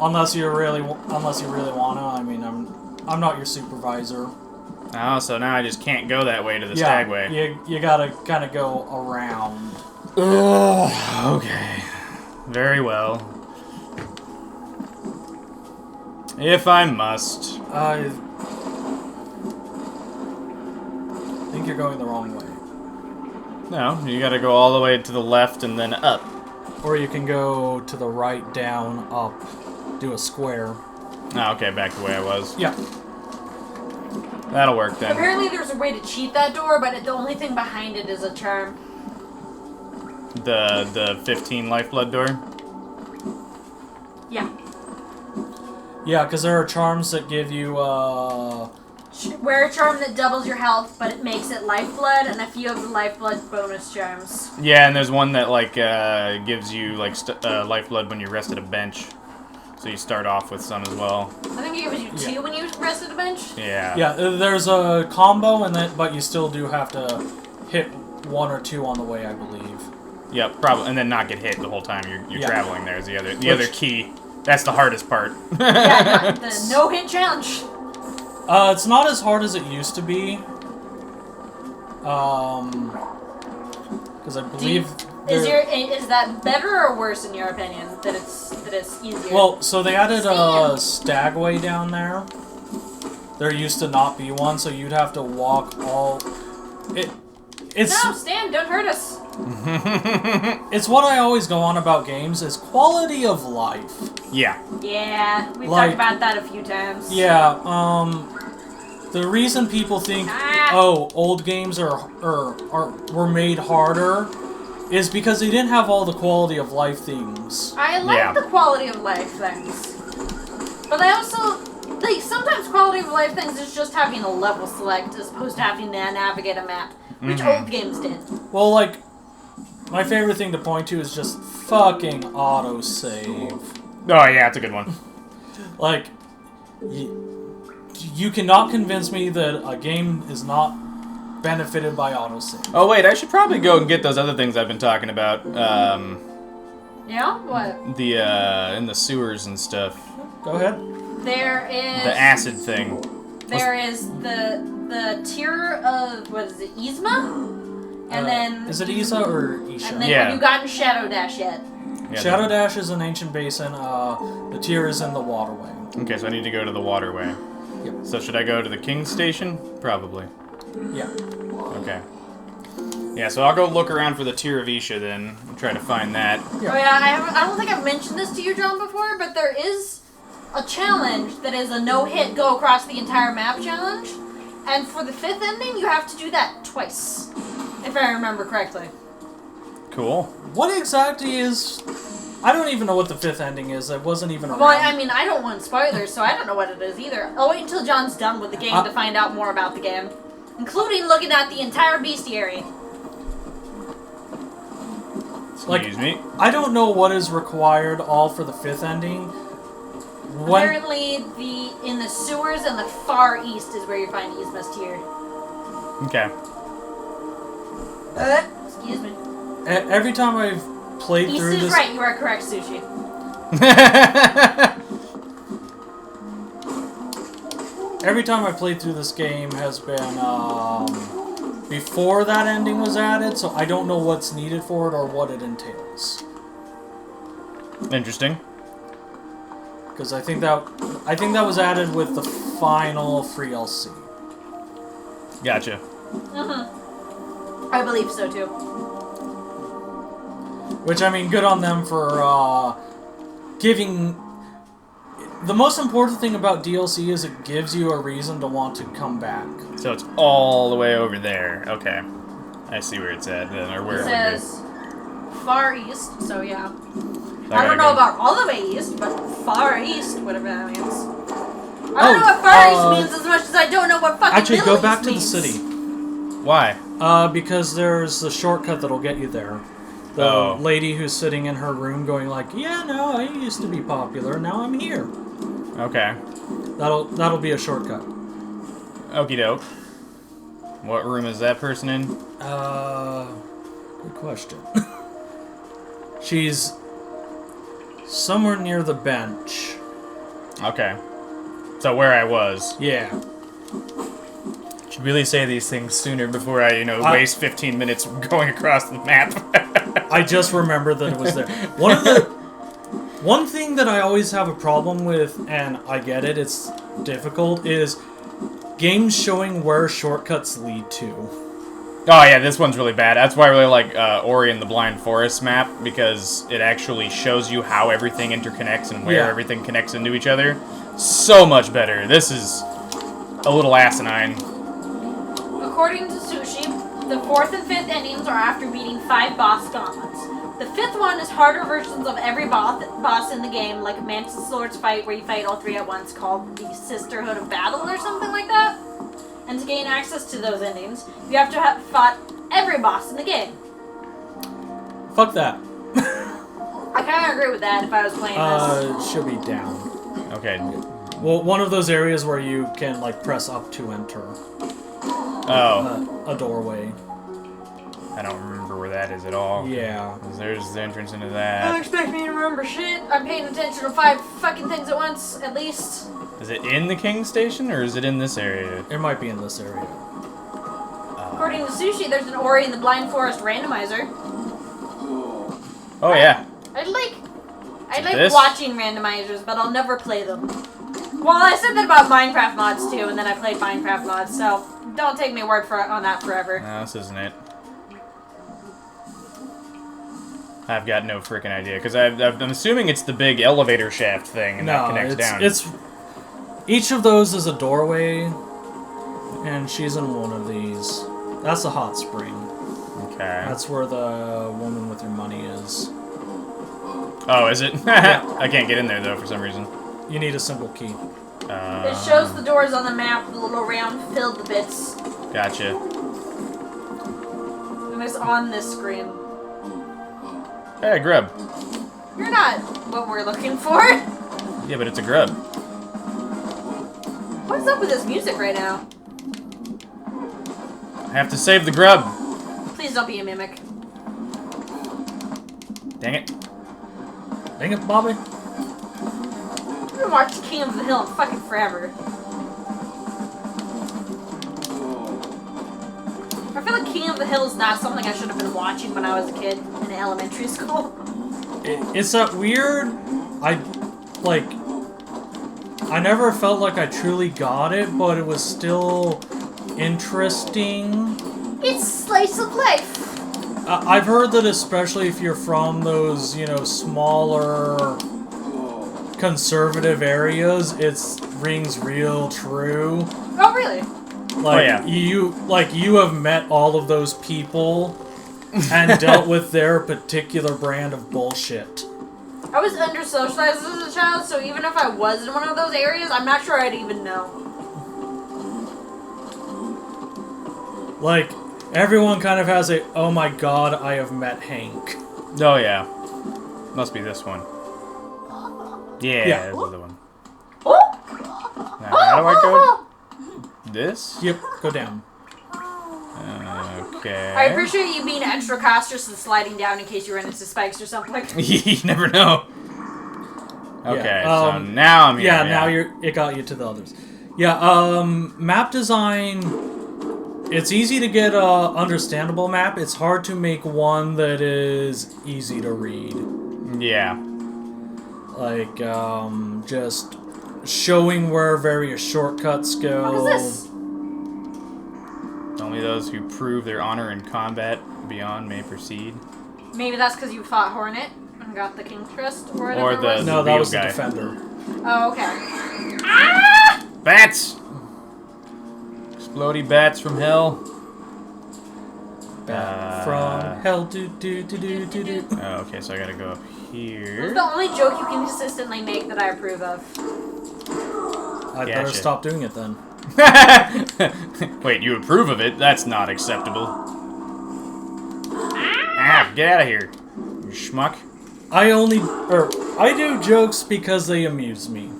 unless you really wanna. I mean, I'm not your supervisor. Oh, so now I just can't go that way to the Stagway. You gotta kind of go around. Ugh, okay. Very well. If I must. I think you're going the wrong way. No, you gotta go all the way to the left and then up. Or you can go to the right, down, up, do a square. Oh, okay, back the way I was. Yeah. That'll work then. Apparently there's a way to cheat that door, but the only thing behind it is a charm. The 15 lifeblood door? Yeah. Yeah, because there are charms that give you, Wear a charm that doubles your health, but it makes it lifeblood, and a few of the lifeblood bonus charms. Yeah, and there's one that, like, gives you, like, lifeblood when you rest at a bench. So you start off with some as well. I think it gives you 2 when you rest at a bench. Yeah. Yeah, there's a combo, but you still do have to hit 1 or 2 on the way, I believe. Yep, probably, and then not get hit the whole time you're Yeah. traveling there is the other key. That's the hardest part. Yeah, the no hit challenge. It's not as hard as it used to be. Because I believe Is that better or worse in your opinion? That it's easier. well, so they added a Stan. stagway down there. There used to not be one, so you'd have to walk all. It's no, Stan, don't hurt us. it's what I always go on about games is quality of life. Yeah. Yeah, we've Like- talked about that a few times. Yeah, the reason people think, oh, old games were made harder is because they didn't have all the quality of life things. I like Yeah. the quality of life things. But I also, like, sometimes quality of life things is just having a level select as opposed to having to navigate a map, which old games did. Well, like, my favorite thing to point to is just fucking autosave. Oh, yeah, it's a good one. Like, you cannot convince me that a game is not benefited by autosave. Oh, wait, I should probably go and get those other things I've been talking about. Yeah? What? In the sewers and stuff. Go ahead. There is... The acid thing. There is the tier of, what is it, Yzma? And then... Is it Isa or Isha? And then Yeah. have you gotten Shadow Dash yet? Yeah, Shadow Dash is an ancient basin. The tier is in the waterway. Okay, so I need to go to the waterway. Yep. So should I go to the King's Station? Probably. Yeah. Okay. Yeah, so I'll go look around for the Tear of Isha then, and try to find that. Yeah. Oh yeah, I don't think I've mentioned this to you, John, before, but there is a challenge that is a no-hit go across the entire map challenge. And for the 5th ending, you have to do that twice. If I remember correctly. Cool. What exactly is... I don't even know what the 5th ending is. It wasn't even around. Well, I mean, I don't want spoilers, so I don't know what it is either. I'll wait until John's done with the game to find out more about the game. Including looking at the entire bestiary. Excuse me. I don't know what is required all for the 5th ending. Apparently, in the sewers in the far east is where you find Yzma's tier. Okay. Excuse me. Every time I've played East through is this... right, you are correct, Sushi. every time I played through this game has been before that ending was added, so I don't know what's needed for it or what it entails. Interesting. Because I think that was added with the final free LC. Gotcha. I believe so too. Which, I mean, good on them for giving... The most important thing about DLC is it gives you a reason to want to come back. So it's all the way over there. Okay. I see where it's at then, or where It it says far east, so yeah. would be. I don't know about all the way east, but far east, whatever that means. I don't know what far east means as much as I don't know what fucking Actually, Middle go back East to the means. city. Why? Because there's a shortcut that'll get you there. The lady who's sitting in her room going like, yeah, no, I used to be popular, now I'm here. Okay. That'll be a shortcut. Okie doke. What room is that person in? Good question. She's somewhere near the bench. Okay. So where I was. Yeah. Should really say these things sooner before I, waste 15 minutes going across the map. I just remembered that it was there. One thing that I always have a problem with, and I get it, it's difficult, is games showing where shortcuts lead to. Oh yeah, this one's really bad. That's why I really like Ori and the Blind Forest map, because it actually shows you how everything interconnects and where everything connects into each other. So much better. This is a little asinine. According to Sushi, the 4th and 5th endings are after beating 5 boss gauntlets. The 5th one is harder versions of every boss in the game, like Mantis Lord's fight, where you fight all 3 at once, called the Sisterhood of Battle or something like that. And to gain access to those endings, you have to have fought every boss in the game. Fuck that. I kind of agree with that if I was playing this. Should be down. Okay. Well, one of those areas where you can, like, press up to enter. Oh. A doorway. I don't remember where that is at all. Yeah. 'Cause there's the entrance into Don't that. expect me to remember shit. I'm paying attention to 5 fucking things at once, at least. Is it in the King Station, or is it in this area? It might be in this area. According to Sushi, there's an Ori in the Blind Forest randomizer. Oh, yeah. I like This? watching randomizers, but I'll never play them. Well, I said that about Minecraft mods too, and then I played Minecraft mods, so don't take me word on that forever. No, this isn't it. I've got no freaking idea, because I'm assuming it's the big elevator shaft thing, and that connects down. It's each of those is a doorway, and she's in one of these. That's a hot spring. Okay. That's where the woman with your money is. Oh, is it? I can't get in there, though, for some reason. You need a simple key. It shows the doors on the map, the little round filled bits, Gotcha. and it's on this screen. Hey, grub. You're not what we're looking for. Yeah, but it's a grub. What's up with this music right now? I have to save the grub. Please don't be a mimic. Dang it. Dang it, Bobby. I've been watching King of the Hill in fucking forever. I feel like King of the Hill is not something I should have been watching when I was a kid in elementary school. It's that weird. I never felt like I truly got it, but it was still interesting. It's slice of life. I've heard that especially if you're from those, smaller conservative areas, it rings real true. Oh, really? You have met all of those people and dealt with their particular brand of bullshit. I was under-socialized as a child, so even if I was in one of those areas, I'm not sure I'd even know. Like, everyone kind of has a, oh my god, I have met Hank. Oh, yeah. Must be this one. Yeah, this is the one. Now, how do I go? This? Yep, go down. Okay. I appreciate you being extra cautious and sliding down in case you run into spikes or something. You never know. Okay, Yeah, so now I'm here. Yeah, now it got you to the others. Yeah, map design, it's easy to get a understandable map. It's hard to make one that is easy to read. Yeah. Like, just showing where various shortcuts go. What is this? Only those who prove their honor in combat beyond may proceed. Maybe that's because you fought Hornet and got the King's Crest or whatever. Or it the- was? No, that real was the guy. defender. Oh, okay. Ah! Bats! Explodey bats from hell. Back from hell, do do do do do do. Oh, okay, so I gotta go up That's here. the only joke you can consistently make that I approve of. I'd better Gotcha. stop doing it then. Wait, you approve of it? That's not acceptable. Ah, get out of here, you schmuck. I do jokes because they amuse me.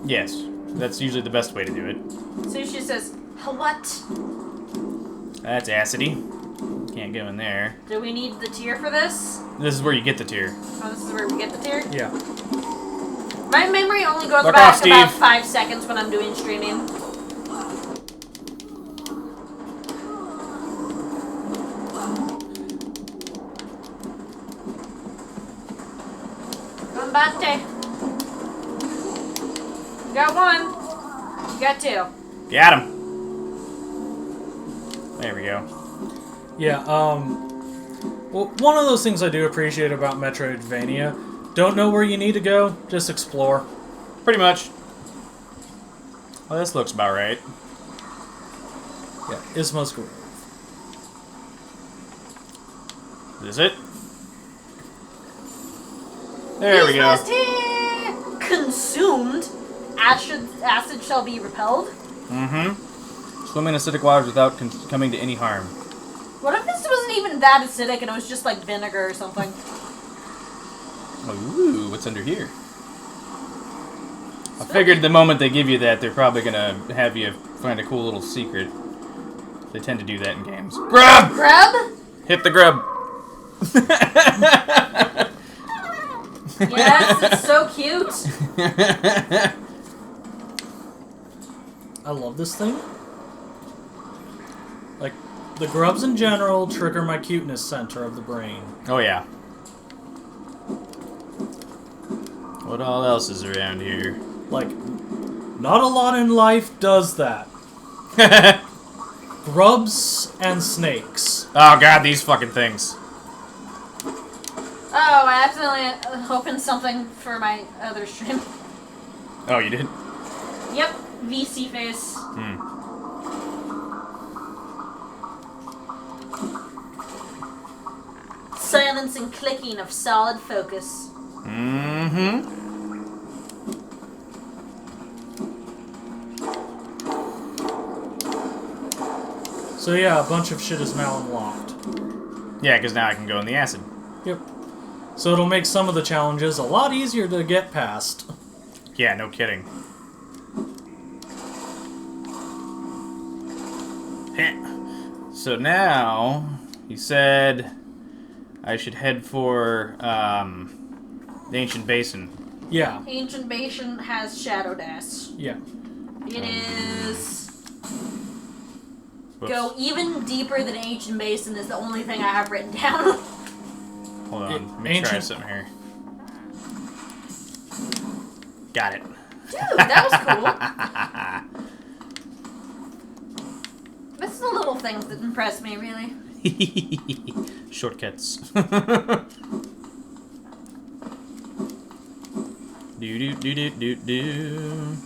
Yes, that's usually the best way to do it. Sushi says, what? That's acidy. Can't go in there. Do we need the tier for this? This is where you get the tier. Oh, this is where we get the tier? Yeah. My memory only goes Fuck back off, about Steve. 5 seconds when I'm doing streaming. Combate. You got one. You got two. Got him. There we go. Yeah, well, one of those things I do appreciate about Metroidvania, don't know where you need to go, just explore. Pretty much. Well, this looks about right. Yeah, Isma's Grove. Is this it? There we go. Business tea! Consumed. Acid shall be repelled. Mm-hmm. Swim in acidic waters without coming to any harm. What if this wasn't even that acidic and it was just like vinegar or something? Ooh, what's under here? I figured the moment they give you that, they're probably gonna have you find a cool little secret. They tend to do that in games. Grub! Grub? Hit the grub! Yes, it's so cute. I love this thing. Like, the grubs in general trigger my cuteness center of the brain. Oh yeah. What all else is around here? Like, not a lot in life does that. Grubs and snakes. Oh god, these fucking things. Oh, I accidentally opened something for my other stream. Oh, you did? Yep, VC face. Silence and clicking of solid focus. Mm-hmm. So yeah, a bunch of shit is now unlocked. Yeah, because now I can go in the acid. Yep. So it'll make some of the challenges a lot easier to get past. Yeah, no kidding. Heh. So now, he said I should head for the Ancient Basin. Yeah, Ancient Basin has Shadow Dash. yeah. It is... Whoops. Go even deeper than Ancient Basin is the only thing I have written down. Hold on, let me try Ancient- something here. Got it. Dude, that was cool. This is the little things that impress me, really. Shortcuts. Do do do do do do.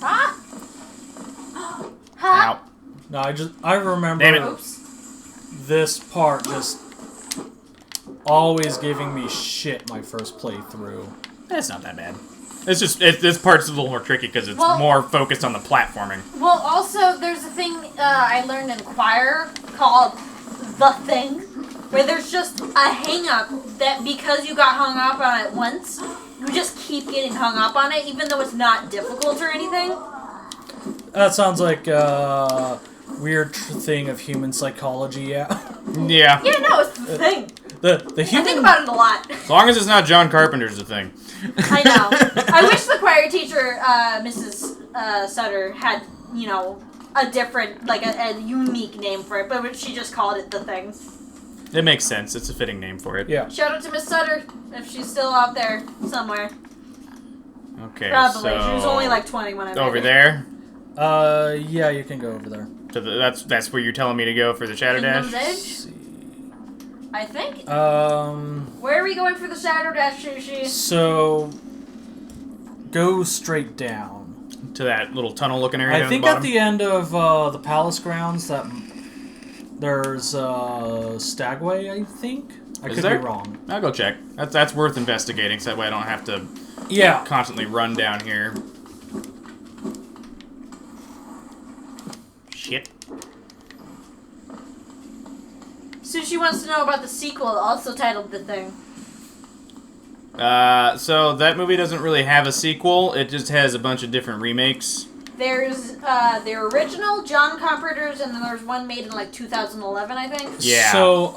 Huh? Huh? Ow. No, I remember Damn it. Oops. this part just always giving me shit my first playthrough. That's not that bad. It's just this part's a little more tricky because it's Well- more focused on the platforming. Well, also, there's a thing I learned in choir called The Thing, where there's just a hang-up that because you got hung up on it once, you just keep getting hung up on it, even though it's not difficult or anything. That sounds like a weird thing of human psychology, yeah. Yeah. Yeah, no, it's the thing. The I human. think about it a lot. As long as it's not John Carpenter's a thing. I know. I wish the choir teacher, Mrs. Sutter, had, you know, a different, like a unique name for it, but she just called it the thing. It makes sense. It's a fitting name for it. Yeah. Shout out to Miss Sutter, if she's still out there somewhere. Okay, Probably. so... She was only like 20 when I met Over her. there? Yeah, you can go over there. To the, that's where you're telling me to go for the Shadow Kingdom's Dash? Edge, I think. Um. Where are we going for the Shadow Dash, Sushi? So. Go straight down. To that little tunnel-looking area I down think the at bottom? the end of the palace grounds that there's Stagway. I think I Is could there? be wrong. I'll go check. That's worth investigating, so that way I don't have to Yeah. constantly run down here. Shit. Sushi wants to know about the sequel, also titled The Thing. So that movie doesn't really have a sequel. It just has a bunch of different remakes. There's the original John Carpenter's, and then there's one made in like 2011, I think. Yeah. So,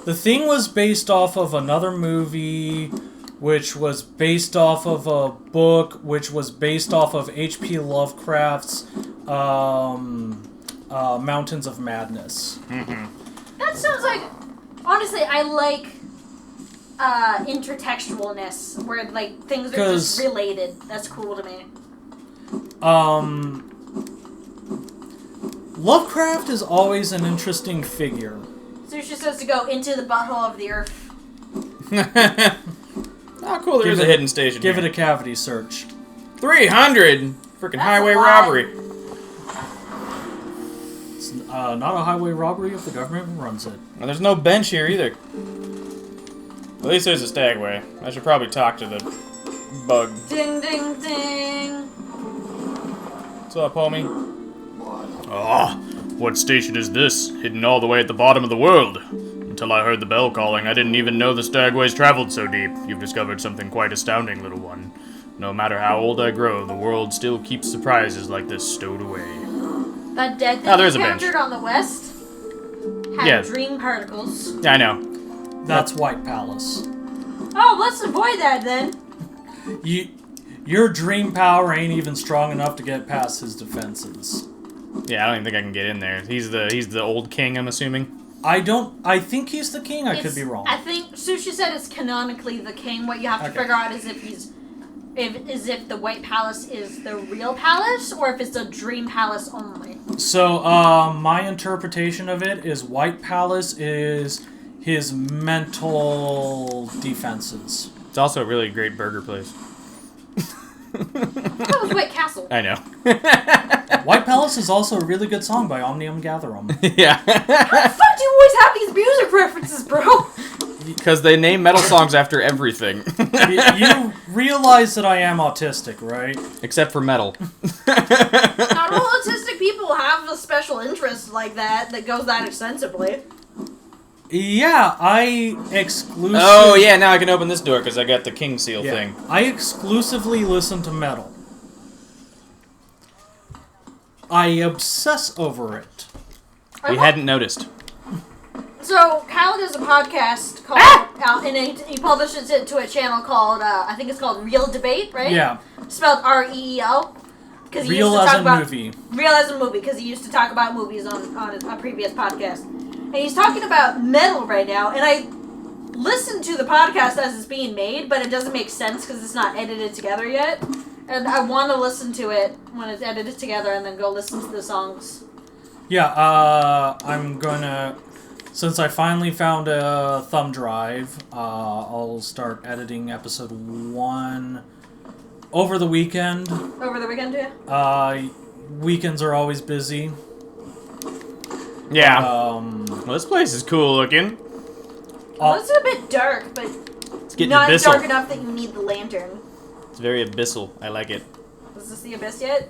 The Thing was based off of another movie, which was based off of a book, which was based off of H.P. Lovecraft's Mountains of Madness. That sounds like, honestly, I like intertextualness, where like things are just 'Cause- related. That's cool to me. Lovecraft is always an interesting figure. Sushi says to go into the butthole of the earth. Oh, cool. There Give is a it- hidden station. Give here. it a cavity search. 300! Freaking That's highway a lot. robbery. It's not a highway robbery if the government runs it. Well, there's no bench here either. At least there's a Stagway. I should probably talk to the bug. Ding, ding, ding. What's up, homie? Ah, what station is this? Hidden all the way at the bottom of the world. Until I heard the bell calling, I didn't even know the Stagways traveled so deep. You've discovered something quite astounding, little one. No matter how old I grow, the world still keeps surprises like this stowed away. That dead thing Oh, there's you a bench. captured on the west had Yeah. dream particles. Yeah, I know. That's White Palace. Oh, let's avoid that then. Your dream power ain't even strong enough to get past his defenses. Yeah, I don't even think I can get in there. He's the old king, I'm assuming. I think he's the king. I could be wrong. I think Sushi said it's canonically the king. What you have to Okay. figure out is if the White Palace is the real palace or if it's a dream palace only. So, my interpretation of it is White Palace is his mental defenses. It's also a really great burger place. That was White Castle. I know. White Palace is also a really good song by Omnium Gatherum. Yeah. How the fuck do you always have these music references, bro? Because they name metal songs after everything. You realize that I am autistic, right? Except for metal. Not all autistic people have a special interest like that goes that extensively. Yeah, I exclusively. Oh, yeah, now I can open this door because I got the king seal Yeah, thing. I exclusively listen to metal. I obsess over it. We hadn't noticed. So, Kyle does a podcast called, and he publishes it to a channel called, I think it's called Real Debate, right? Yeah, Spelled R-E-E-L. Because he real used to as talk a about movie. Real as a movie, because he used to talk about movies on a previous podcast. And he's talking about metal right now, and I listened to the podcast as it's being made, but it doesn't make sense because it's not edited together yet. And I want to listen to it when it's edited together and then go listen to the songs. Yeah, I'm gonna. Since I finally found a thumb drive, I'll start editing episode 1 over the weekend. Over the weekend, too? Weekends are always busy. Yeah. Well, this place is cool looking. Well, it's a bit dark, but It's getting not abyssal. dark enough that you need the lantern. It's very abyssal. I like it. Is this the abyss yet?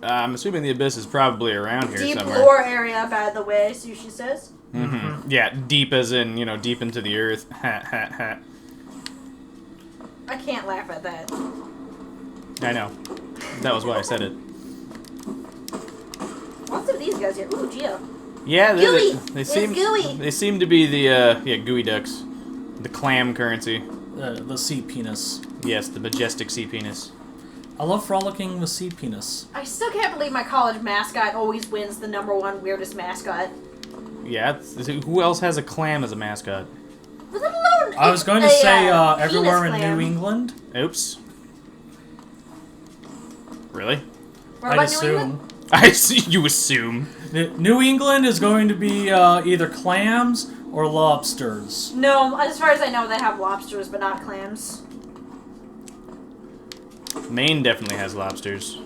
I'm assuming the abyss is probably around here Deep somewhere. lore area, by the way, Sushi says. Mm-hmm. Yeah, deep as in, deep into the earth. Ha, ha, ha. I can't laugh at that. I know. That was why I said it. Lots of these guys here. Ooh, Geo. Yeah, Gooey. they It's seem gooey. They seem to be the gooey ducks, the clam currency. The sea penis. Yes, the majestic sea penis. I love frolicking with sea penis. I still can't believe my college mascot always wins the #1 weirdest mascot. Yeah, who else has a clam as a mascot? Let alone I was going to a, say penis everywhere in clam. New England. Oops. Really? What I'd about New assume. England? I see. You assume. New England is going to be either clams or lobsters. No, as far as I know, they have lobsters, but not clams. Maine definitely has lobsters.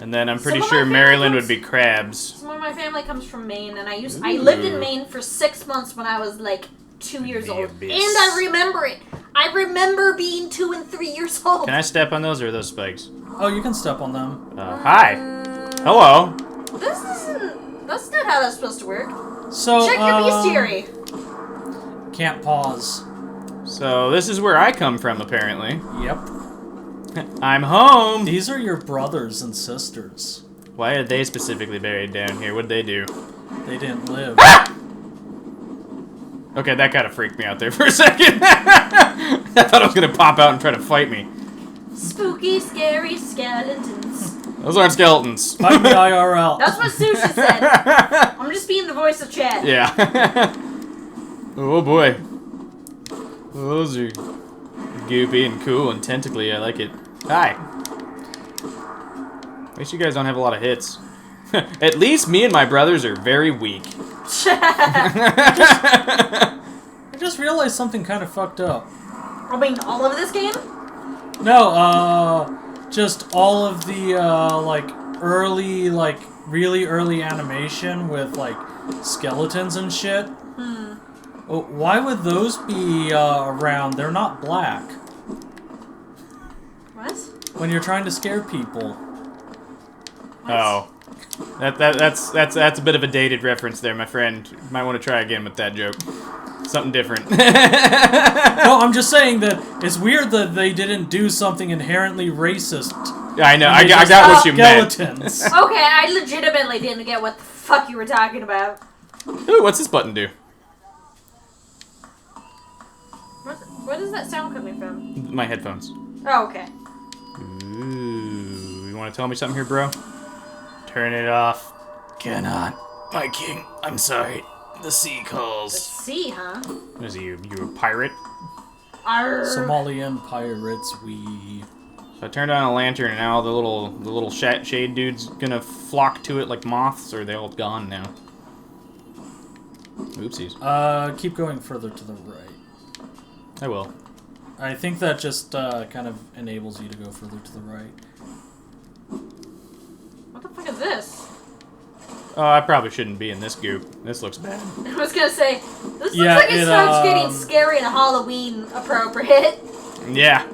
And then I'm pretty Some of sure my Maryland family would be crabs. Some of my family comes from Maine, and I lived in Maine for 6 months when I was like 2 years The old, abyss. and I remember it. I remember being 2 and 3 years old. Can I step on those or are those spikes? Oh, you can step on them. Hi. Hello. That's not how that's supposed to work. So, Check your bestiary. Can't pause. So this is where I come from, apparently. Yep. I'm home. These are your brothers and sisters. Why are they specifically buried down here? What'd they do? They didn't live. Okay, that kind of freaked me out there for a second. I thought it was gonna pop out and try to fight me. Spooky, scary skeletons. Those aren't skeletons. Fight me IRL. That's what Sushi said. I'm just being the voice of Chad. Yeah. Oh boy. Those are goopy and cool and tentacly. I like it. Hi. At least you guys don't have a lot of hits. At least me and my brothers are very weak. I just realized something kind of fucked up. I mean, all of this game? No, just all of the, like, early, like, really early animation with, like, skeletons and shit. Oh, why would those be, around? They're not black. What? When you're trying to scare people. What? Oh. That's a bit of a dated reference there, my friend. You might want to try again with that joke. Something different. No, I'm just saying that it's weird that they didn't do something inherently racist. I know, And I they got just what you meant. skeletons. Okay, I legitimately didn't get what the fuck you were talking about. Ooh, what's this button do? What is that sound coming from? My headphones. Oh, okay. Ooh, you want to tell me something here, bro? Turn it off. Cannot. My king, I'm sorry. The sea calls. C, huh? What is he, you a pirate? Arr. Somalian pirates, we... So I turned on a lantern and now the little shade dude's gonna flock to it like moths, or are they all gone now? Oopsies. Keep going further to the right. I will. I think that just, kind of enables you to go further to the right. What the fuck is this? Oh, I probably shouldn't be in this goop. This looks bad. I was gonna say, this Yeah, looks like it it, starts getting scary and Halloween appropriate. Yeah.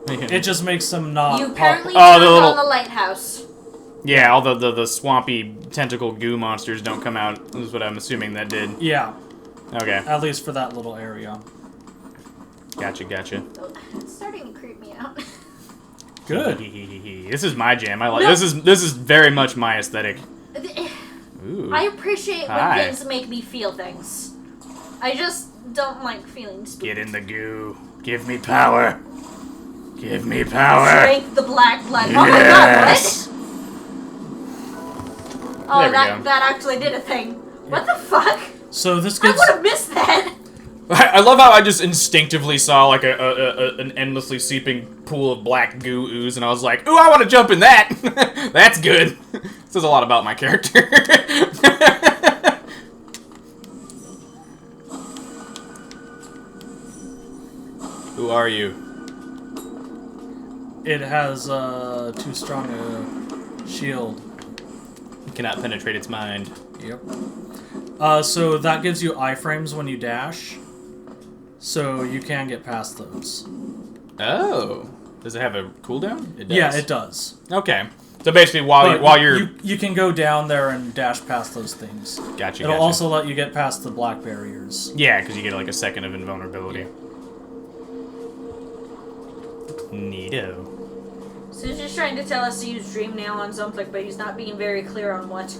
It just makes them not You pop. apparently Oh, turned the little- on the lighthouse. Yeah, all the swampy tentacle goo monsters don't come out, is what I'm assuming that did. Yeah, Okay. at least for that little area. Gotcha. It's starting to creep me out. Good. This is my jam. I like No. this is very much my aesthetic. Ooh. I appreciate when Hi. things make me feel things. I just don't like feeling spooked. Get in the goo. Give me power. Give me power. Drink the black blood. Yes. Oh my god, what? Oh, There we go. that actually did a thing. What the fuck? So this I gets... would have missed that. I love how I just instinctively saw like an endlessly seeping pool of black goo ooze, and I was like, "Ooh, I want to jump in that." That's good. Says a lot about my character. Who are you? It has, too strong a shield. You cannot penetrate its mind. Yep. So that gives you iframes when you dash. So you can get past those. Oh, does it have a cooldown? It does. Yeah, it does. Okay, so basically, while But you're you can go down there and dash past those things. gotcha. It'll gotcha. also let you get past the black barriers. Yeah, because you get like a second of invulnerability. Neato. So he's just trying to tell us to use Dream Nail on something, but he's not being very clear on what.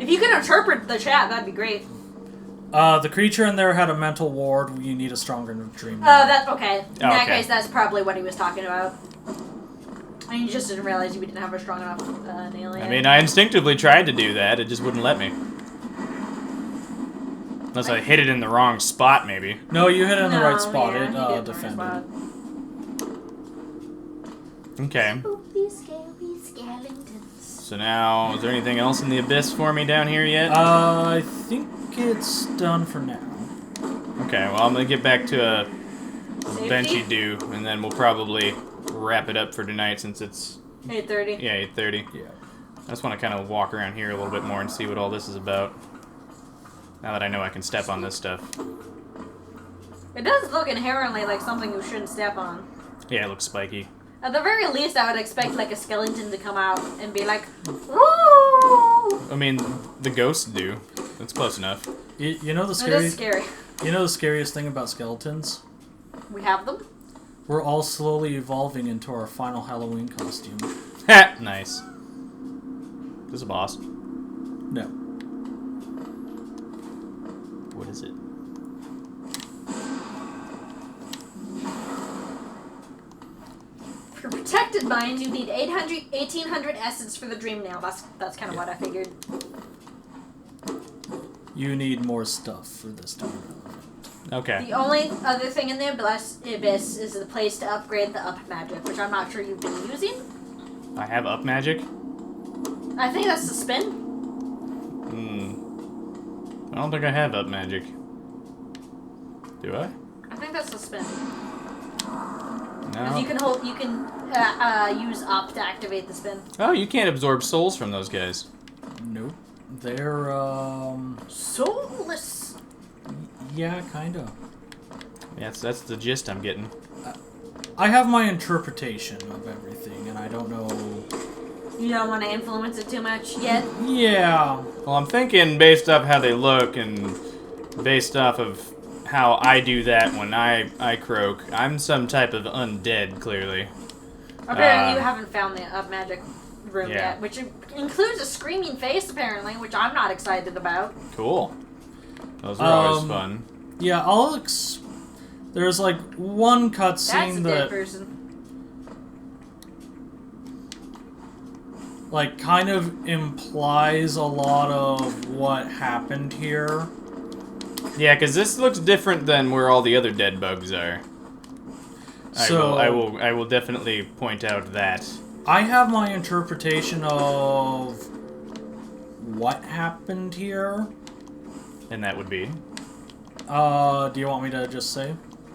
If you can interpret the chat, that'd be great. The creature in there had a mental ward. You need a stronger dream. Oh, that's okay. In that Okay. case, that's probably what he was talking about. And you just didn't realize we didn't have a strong enough alien. I mean, I instinctively tried to do that. It just wouldn't let me. Unless I hit it in the wrong spot, maybe. No, you hit it in the right spot. Yeah, It he did the right defended. spot. Okay. Spooky, scary skeletons. So now, is there anything else in the abyss for me down here yet? I think it's done for now. Okay, well, I'm gonna get back to a Safety? benchy do, and then we'll probably wrap it up for tonight since it's 8:30. 8:30. Yeah. I just want to kind of walk around here a little bit more and see what all this is about. Now that I know I can step on this stuff. It does look inherently like something you shouldn't step on. Yeah, it looks spiky. At the very least, I would expect like a skeleton to come out and be like, "Woo!" I mean, the ghosts do. That's close enough. You know the It is scary. scary. You know the scariest thing about skeletons? We have them. We're all slowly evolving into our final Halloween costume. Ha! Nice. This is a boss. No. What is it? For protected mind, you need 1,800 essence for the dream nail. That's kind of what I figured. You need more stuff for this to be relevant. Okay. The only other thing in the abyss is the place to upgrade the up magic, which I'm not sure you've been using. I have up magic? I think that's the spin. I don't think I have up magic. Do I? I think that's the spin. No. 'Cause you can use up to activate the spin. Oh, you can't absorb souls from those guys. Nope. They're, Soulless. yeah, kinda. Yeah, that's the gist I'm getting. I have my interpretation of everything, and I don't know... You don't want to influence it too much yet. Yeah. Well, I'm thinking based off how they look and based off of how I do that when I croak, I'm some type of undead, clearly. Apparently, you haven't found the up magic room Yeah. yet, which includes a screaming face, apparently, which I'm not excited about. Cool. Those are always fun. Yeah, there's like one That's a cutscene dead that person. like kind of implies a lot of what happened here. Yeah, because this looks different than where all the other dead bugs are. So I will definitely point out that. I have my interpretation of what happened here. And that would be. Do you want me to just say?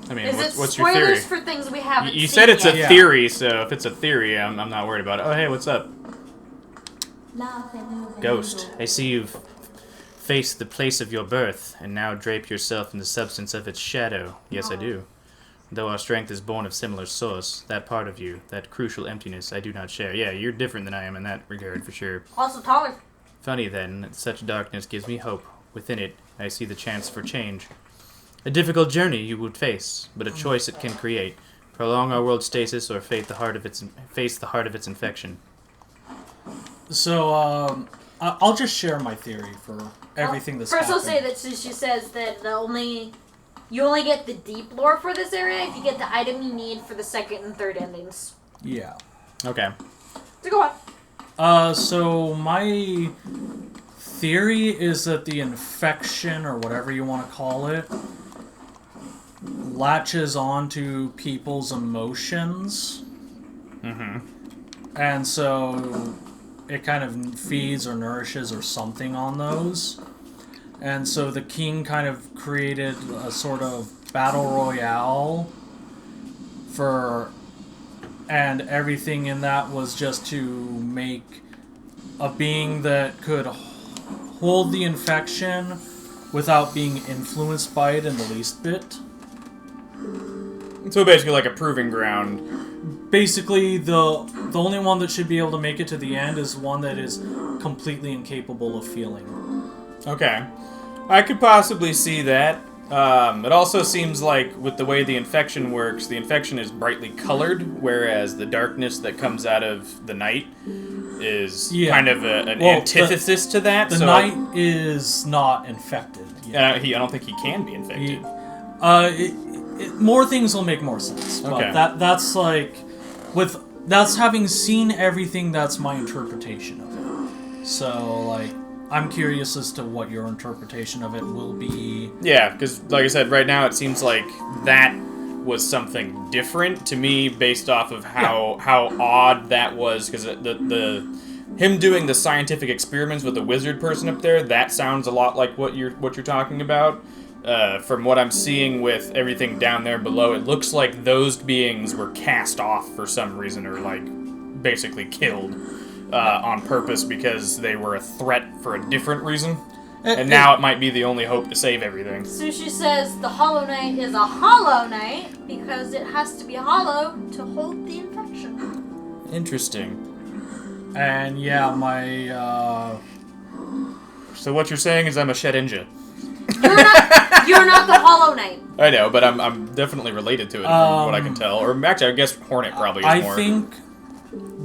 I mean, Is what's it your theory? spoilers for things we haven't You seen said it's yet? a Yeah. theory, so if it's a theory, I'm not worried about it. Oh, hey, what's up? Ghost, I see you've faced the place of your birth, and now drape yourself in the substance of its shadow. Yes, I do. Though our strength is born of similar source, that part of you, that crucial emptiness, I do not share. Yeah, you're different than I am in that regard, for sure. Also taller. Funny then, that such darkness gives me hope. Within it, I see the chance for change. A difficult journey you would face, but a choice it can create. Prolong our world's stasis or face the heart of its infection. So, I'll just share my theory for everything that's First, I'll happened. say that she says that you only get the deep lore for this area if you get the item you need for the second and third endings. Yeah. Okay. So go on. So my theory is that the infection, or whatever you want to call it, latches onto people's emotions. And so it kind of feeds or nourishes or something on those. And so the king kind of created a sort of battle royale and everything in that was just to make a being that could hold the infection without being influenced by it in the least bit. So basically like a proving ground. Basically, the only one that should be able to make it to the end is one that is completely incapable of feeling. Okay. I could possibly see that. It also seems like with the way the infection works, the infection is brightly colored, whereas the darkness that comes out of the night is Yeah. kind of an Well, antithesis to that. The so knight is not infected. I don't think he can be infected. More things will make more sense. But Okay. that's like that's having seen everything. That's my interpretation of it. So like, I'm curious as to what your interpretation of it will be. Yeah, because like I said, right now it seems like that was something different to me based off of how odd that was. Because the him doing the scientific experiments with the wizard person up there, that sounds a lot like what you're talking about. From what I'm seeing with everything down there below, it looks like those beings were cast off for some reason, or like basically killed on purpose because they were a threat for a different reason. And now it might be the only hope to save everything. Sushi says the Hollow Knight is a Hollow Knight because it has to be hollow to hold the infection. Interesting. And yeah, my So what you're saying is I'm a Shedinja. You're not the Hollow Knight. I know, but I'm definitely related to it from what I can tell. Or actually, I guess Hornet probably is more. I think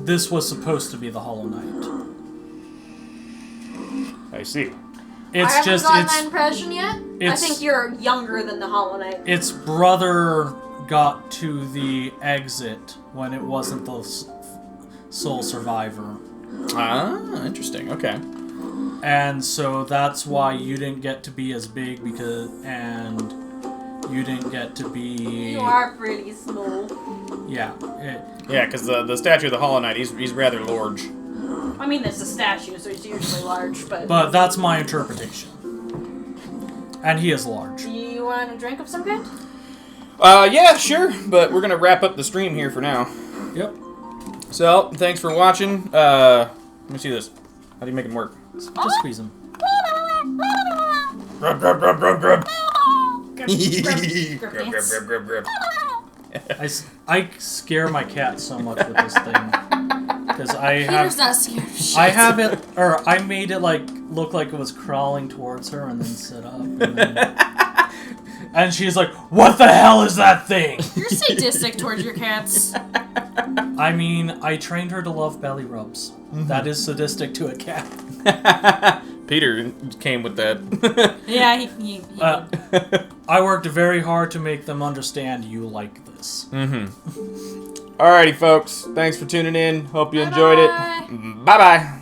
this was supposed to be the Hollow Knight. I see. It's I haven't just gotten that impression yet. I it's- think you're younger than the Hollow Knight. its brother got to the exit when it wasn't the sole survivor. Ah, interesting. Okay. And so that's why you didn't get to be as big and you didn't get to be. You are pretty small. Yeah. Yeah, because the statue of the Hollow Knight, he's rather large. I mean, it's a statue, so it's usually large, but... But that's my interpretation. And he is large. Do you want a drink of some kind? Yeah, sure, but we're gonna wrap up the stream here for now. Yep. So, thanks for watching. Let me see this. How do you make him work? Just squeeze him. Grub, grub, grub, grub, grub. Grub dance. grub, grub. I scare my cat so much with this thing. Because Peter's not scared of shit. I have it, or I made it like look like it was crawling towards her and then sit up. And, then, and she's like, "What the hell is that thing?" You're sadistic towards your cats. I mean, I trained her to love belly rubs. Mm-hmm. That is sadistic to a cat. Peter came with that. Yeah, he I worked very hard to make them understand you like this. Alrighty, folks. Thanks for tuning in. Hope you enjoyed it. Bye-bye. Bye-bye.